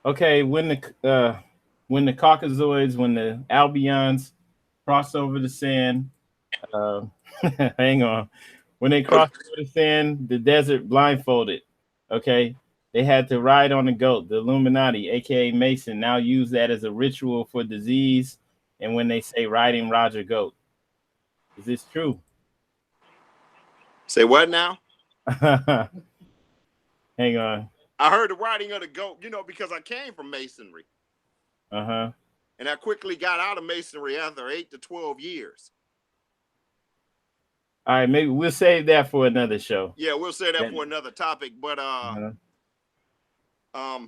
Okay, when the Caucasoids, when the Albions cross over the sand, hang on. When they crossed over the sand, the desert blindfolded. Okay. They had to ride on the goat. The Illuminati, aka Mason, now use that as a ritual for disease. And when they say riding Roger Goat. Is this true? Say what now? Hang on. I heard the riding of the goat, because I came from masonry. Uh-huh. And I quickly got out of masonry after 8 to 12 years. All right, maybe we'll save that for another show. Yeah, we'll say that for another topic. But uh-huh. I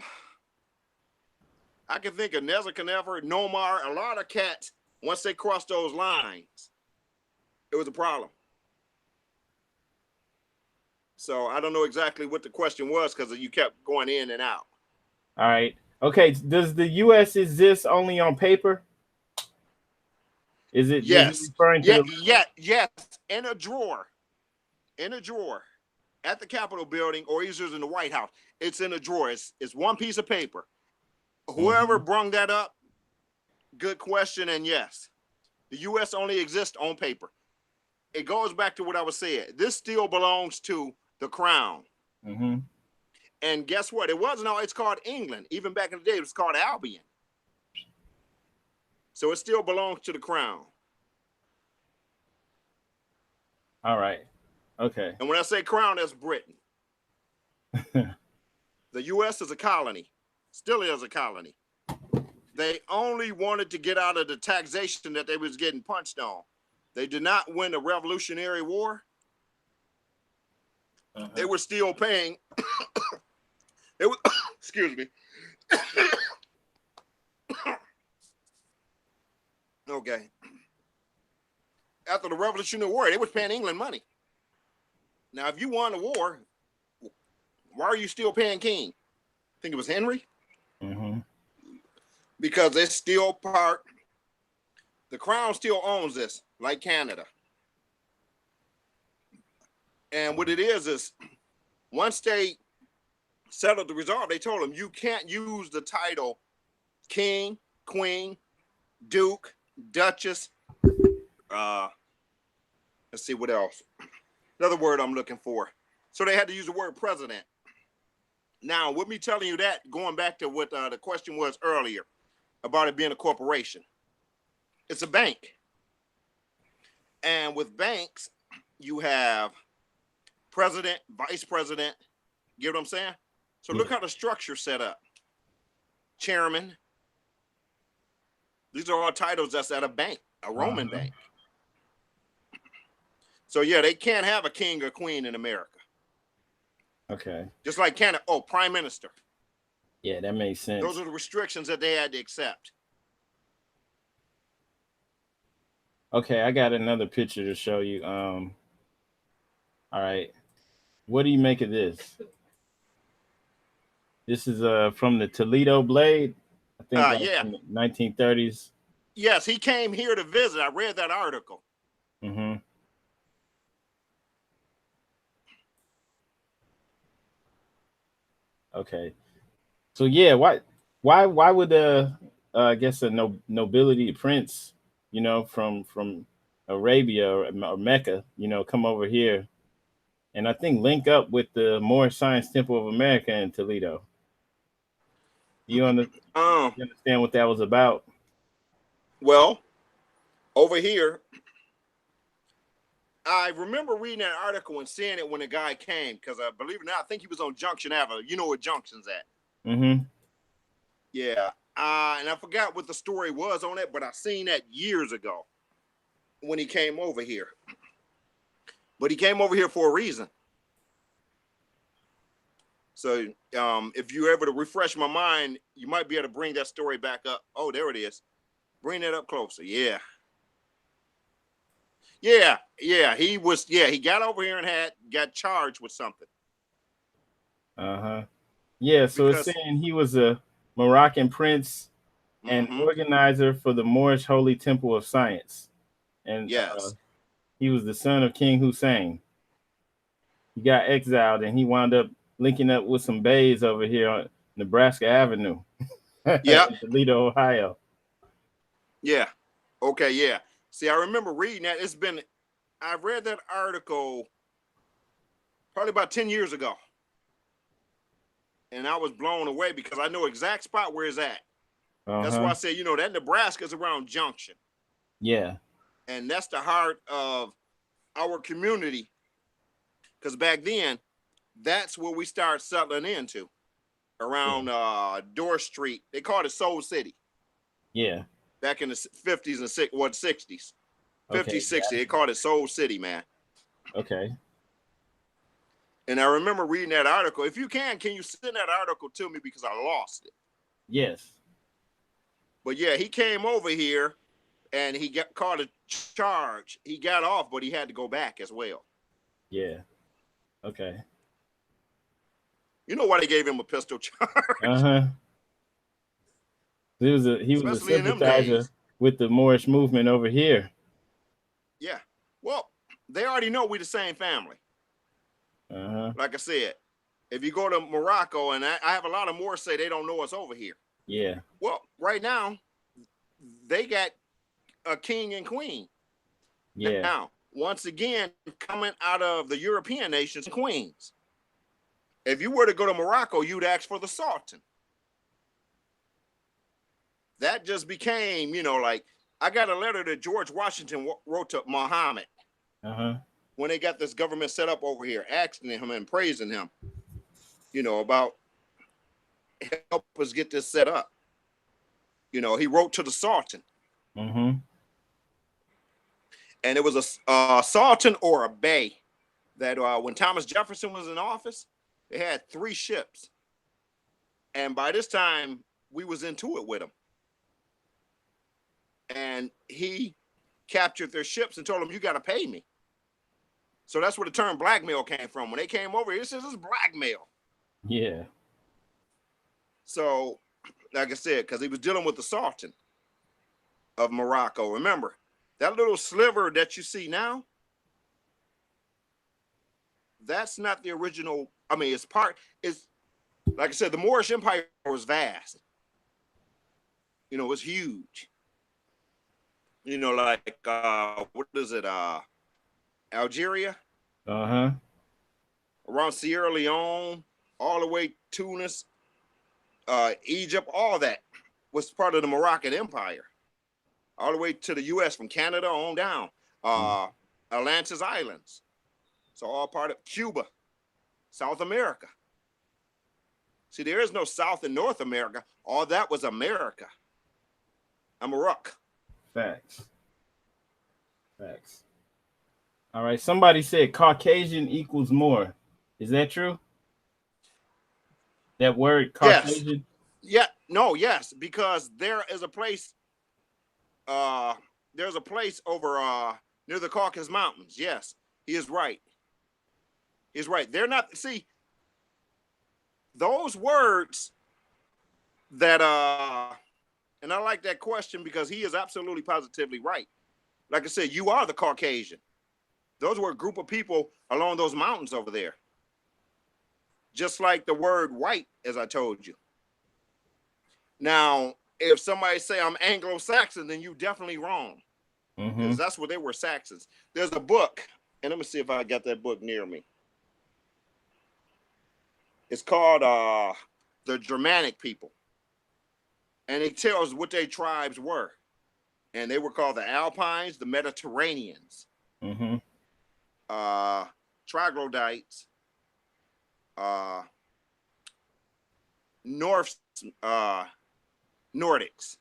can think of Nebuchadnezzar, Nomar, a lot of cats. Once they crossed those lines, it was a problem. So I don't know exactly what the question was because you kept going in and out. All right. Okay. Does the U.S. exist only on paper? Is it? Yes. Referring to yes. In a drawer at the Capitol building, or either in the White House. It's in a drawer. It's one piece of paper. Whoever brung that up, good question. And yes, the U.S. only exists on paper. It goes back to what I was saying. This still belongs to the crown. Mm-hmm. And guess what? It wasn't all. It's called England. Even back in the day, it was called Albion. So it still belongs to the crown. All right. Okay. And when I say crown, that's Britain. The U.S. is a colony. Still is a colony. They only wanted to get out of the taxation that they was getting punched on. They did not win the Revolutionary War. Uh-huh. They were still paying. Excuse me. Okay. After the Revolutionary War, they was paying England money. Now, if you won the war, why are you still paying King? I think it was Henry. Mm-hmm. Because it's still part. The crown still owns this, like Canada. And what it is once they settled the resolve, they told them you can't use the title king, queen, duke, duchess. Let's see what else. Another word I'm looking for. So they had to use the word president. Now, with me telling you that, going back to what the question was earlier about it being a corporation, it's a bank. And with banks, you have president, vice president. Get what I'm saying? So look how the structure's set up. Chairman. These are all titles that's at a bank, a Roman bank. So yeah, they can't have a king or queen in America. Okay. Just like Canada. Oh, prime minister. Yeah, that makes sense. Those are the restrictions that they had to accept. Okay, I got another picture to show you. All right. What do you make of this? This is from the Toledo Blade. I think yeah. from the 1930s. Yes, he came here to visit. I read that article. Mm-hmm. Okay. So yeah, why would I guess a nobility prince, from Arabia or Mecca, come over here, and I think link up with the Moorish Science Temple of America in Toledo. You, Um, you understand what that was about? well, over here, I remember reading that article and seeing it when the guy came, because I believe it or not, I think he was on Junction Avenue. You know where Junction's at? Mm-hmm. Yeah. And I forgot what the story was on it, but I seen that years ago when he came over here. But he came over here for a reason. So if you're able to refresh my mind, you might be able to bring that story back up. Oh, there it is. Bring that up closer. Yeah. He was, he got over here and got charged with something. Uh-huh. Yeah, so it's Because saying he was a Moroccan prince and organizer for the Moorish Holy Temple of Science. And yes. he was the son of King Hussein. He got exiled and he wound up linking up with some bays over here on Nebraska Avenue. Yeah. In Toledo, Ohio. Yeah. Okay, yeah. See, I remember reading that. I read that article probably about 10 years ago. And I was blown away because I know exact spot where it's at. That's why I said, that Nebraska's around Junction. Yeah. And that's the heart of our community. Because back then, that's where we started settling into. Around Dorr Street. They called it Soul City. Yeah. Back in the 50s and 60s. 50, 60. Yeah. They called it Soul City, man. Okay. And I remember reading that article. If you can you send that article to me because I lost it? Yes. But yeah, he came over here and he got caught a charge. He got off, but he had to go back as well. Yeah. Okay. You know why they gave him a pistol charge? Uh-huh. He was a sympathizer with the Moorish movement over here. Yeah. Well, they already know we the same family. Uh-huh. Like I said, if you go to Morocco, and I have a lot of Moors say they don't know us over here. Yeah. Well, right now, they got a king and queen. Yeah. Now, once again, coming out of the European nations and queens. If you were to go to Morocco, you'd ask for the Sultan. That just became, like, I got a letter that George Washington wrote to Muhammad. When they got this government set up over here, asking him and praising him, about help us get this set up. He wrote to the Sultan. And it was a Sultan or a Bey that when Thomas Jefferson was in office, they had 3 ships. And by this time, we was into it with them. And he captured their ships and told them, you got to pay me. So that's where the term blackmail came from. When they came over here, this is blackmail. Yeah. So, like I said, because he was dealing with the Sultan of Morocco. Remember, that little sliver that you see now, that's not the original. I mean, it's like I said, the Moorish Empire was vast. It's huge. Like, what is it? Algeria, around Sierra Leone, all the way Tunis, Egypt, all that was part of the Moroccan Empire, all the way to the U.S. from Canada on down, Atlantis Islands, so all part of Cuba, South America. See, there is no South and North America. All that was America. I'm a rock. Facts. All right. Somebody said Caucasian equals more. Is that true? That word Caucasian? Yes. Yes, because there is a place. There's a place over near the Caucasus Mountains. Yes, he is right. He's right. They're not. See, those words that and I like that question because he is absolutely positively right. Like I said, you are the Caucasian. Those were a group of people along those mountains over there. Just like the word white, as I told you. Now, if somebody say I'm Anglo-Saxon, then you definitely wrong. Mm-hmm. Because that's what they were, Saxons. There's a book, and let me see if I got that book near me. It's called The Germanic People. And it tells what their tribes were. And they were called the Alpines, the Mediterraneans, Troglodytes, Nordics,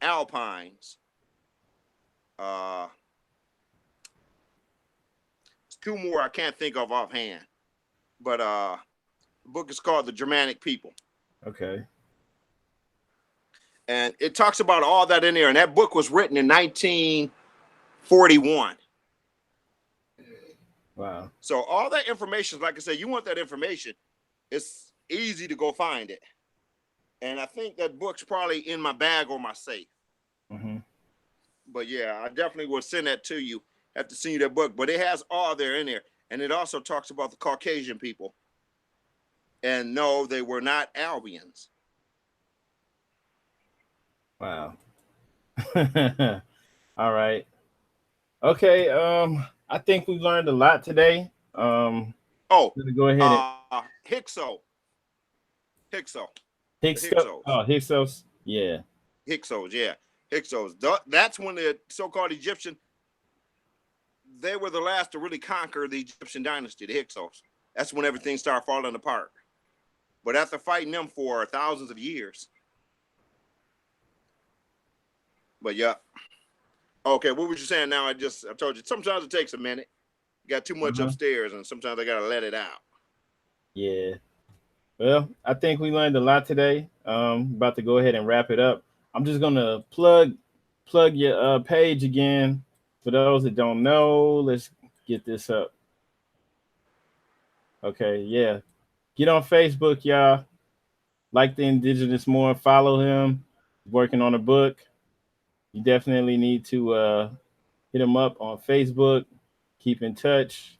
Alpines. There's two more I can't think of offhand. But the book is called The Germanic People. Okay. And it talks about all that in there. And that book was written in 1941. Wow. So all that information, like I said, you want that information, it's easy to go find it. And I think that book's probably in my bag or my safe. But yeah, I definitely will send that to you. Have to send you that book. But it has all there in there. And it also talks about the Caucasian people. And no, they were not Albions. Wow. All right. Okay. I think we learned a lot today. Go ahead. Hyksos. Hyksos. Yeah. Hyksos. Yeah. Hyksos. That's when the so-called Egyptian, they were the last to really conquer the Egyptian dynasty, the Hyksos. That's when everything started falling apart. But after fighting them for thousands of years. But yeah. Okay, what was you saying now? I told you, sometimes it takes a minute. You got too much upstairs, and sometimes I got to let it out. Yeah. Well, I think we learned a lot today. About to go ahead and wrap it up. I'm just going to plug your page again. For those that don't know, let's get this up. Okay, yeah. Get on Facebook, y'all. Like the Indigenous more. Follow him. Working on a book. You definitely need to hit him up on Facebook. Keep in touch.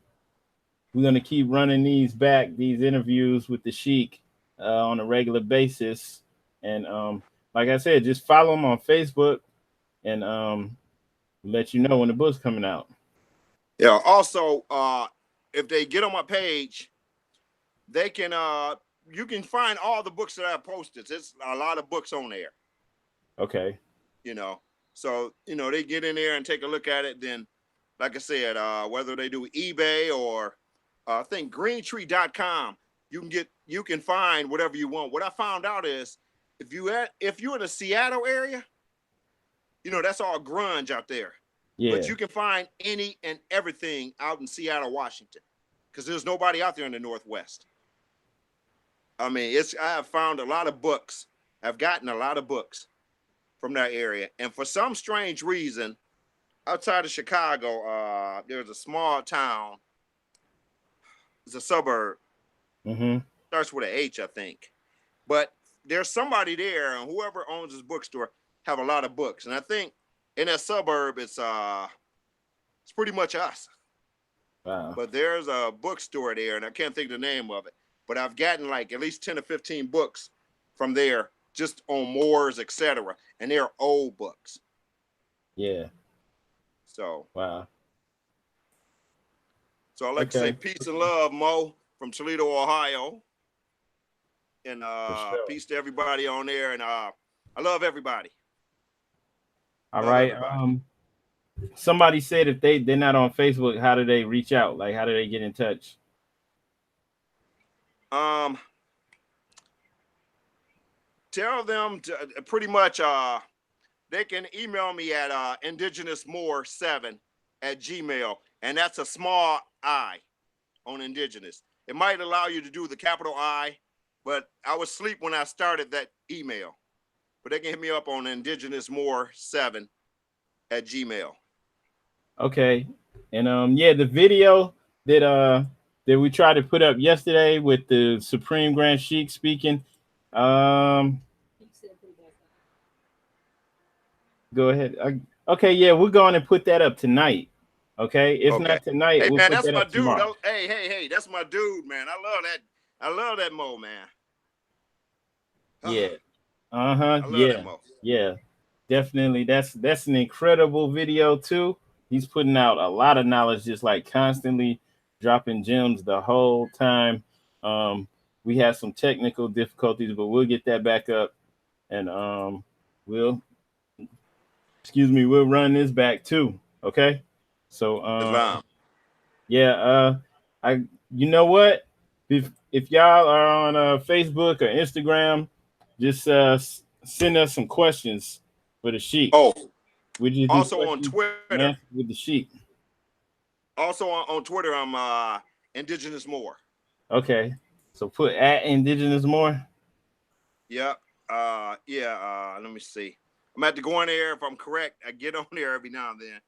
We're going to keep running these interviews with the Sheik on a regular basis. And like I said, just follow him on Facebook and let you know when the book's coming out. Yeah. Also, if they get on my page, they can you can find all the books that I posted. There's a lot of books on there. Okay. So they get in there and take a look at it. Then, like I said, whether they do eBay or I think greentree.com, you can find whatever you want. What I found out is if you're in the Seattle area, that's all grunge out there. Yeah. But you can find any and everything out in Seattle, Washington, because there's nobody out there in the Northwest. I mean, I have found a lot of books. I've gotten a lot of books from that area. And for some strange reason, outside of Chicago, there's a small town. It's a suburb. Starts with an H, I think. But there's somebody there, and whoever owns this bookstore have a lot of books. And I think in that suburb, it's pretty much us. Wow. But there's a bookstore there, and I can't think of the name of it. But I've gotten like at least 10 or 15 books from there, just on Moors, etc. And they're old books. Yeah. So. Wow. So I'd like to say peace and love, Mo, from Toledo, Ohio. And peace to everybody on there. And I love everybody. All right. Somebody said if they're not on Facebook, how do they reach out? Like, how do they get in touch? Tell them to pretty much they can email me at indigenousmore7@gmail.com, and that's a small I on Indigenous. It might allow you to do the capital I, but I was asleep when I started that email. But they can hit me up on indigenousmore7@gmail.com. Okay. And the video that we tried to put up yesterday with the Supreme Grand Sheik speaking. Go ahead. Okay, yeah, we're going to put that up tonight. Okay, if not tonight, hey, we'll man, put that's that my up dude. tomorrow. Hey, that's my dude, man. I love that Mo, man. Yeah. Uh-huh. I love that Yeah. mo. Yeah. Definitely. That's an incredible video too. He's putting out a lot of knowledge, just like constantly dropping gems the whole time. We had some technical difficulties, but we'll get that back up, and we'll we'll run this back too. Okay. So Islam. yeah, I you know what? If y'all are on Facebook or Instagram, just send us some questions for the sheep. Oh, We just do also on questions and Twitter. answers with the sheep. Also on Twitter, I'm Indigenous Moor. Okay, so put at Indigenous more. Yep. Yeah. Let me see. I'm at to go in there. If I'm correct, I get on there every now and then.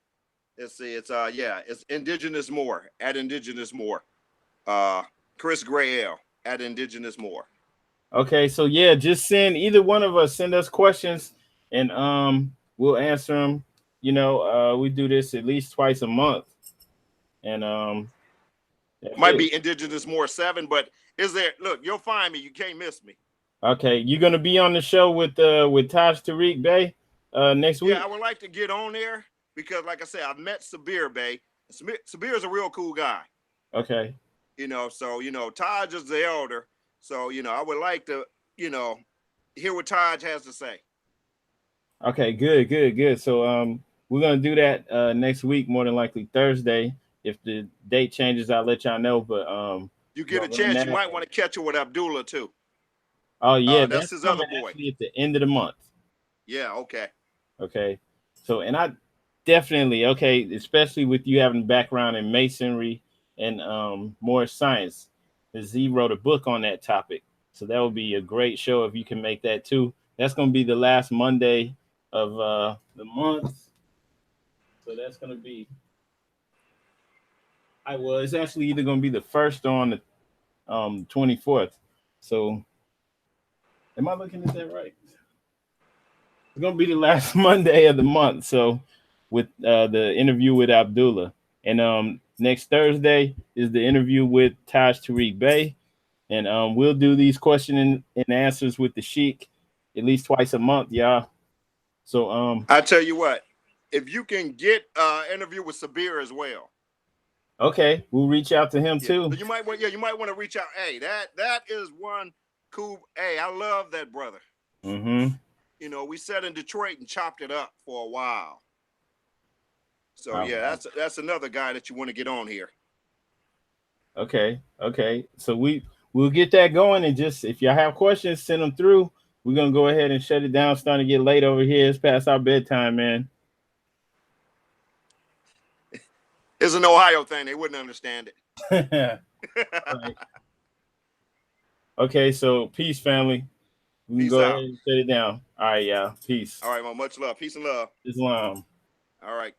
Let's see. It's it's Indigenous Moor at Indigenous Moor. Chris Gray at Indigenous Moor. Okay, so yeah, just send either one of us send us questions, and we'll answer them. We do this at least twice a month, and that's Might it. be Indigenous Moor 7, but is there? Look, you'll find me. You can't miss me. Okay, you're gonna be on the show with Taj Tariq Bey next week. Yeah, I would like to get on there because, like I said, I've met Sabir Bey. Sabir is a real cool guy. Okay. So Taj is the elder. So I would like to hear what Taj has to say. Okay, good. So we're gonna do that next week, more than likely Thursday. If the date changes, I'll let y'all know. But You get a chance, you might want to catch it with Abdullah too. Oh yeah, that's his other boy. Actually at the end of the month. Yeah, okay. Okay. So and I definitely especially with you having a background in masonry and Moorish science. Z wrote a book on that topic. So that would be a great show if you can make that too. That's gonna be the last Monday of the month. So that's gonna be it's actually either gonna be the first or on the 24th. So am I looking at that right? It's gonna be the last Monday of the month. So with the interview with Abdullah. And next Thursday is the interview with Taj Tariq Bey. And we'll do these question and answers with the Sheik at least twice a month, y'all. So I tell you what, if you can get interview with Sabir as well. Okay, we'll reach out to him too. So you might want to reach out. Hey, that is one cool. Hey, I love that brother. Mm-hmm. We sat in Detroit and chopped it up for a while. So yeah, that's another guy that you want to get on here. Okay. So we'll get that going, and just if y'all have questions, send them through. We're gonna go ahead and shut it down. It's starting to get late over here. It's past our bedtime, man. It's an Ohio thing. They wouldn't understand it. Right. Okay, so peace, family. We can Peace go out. ahead and shut it down. All right, y'all. Peace. All right, well, much love. Peace and love. Islam. All right.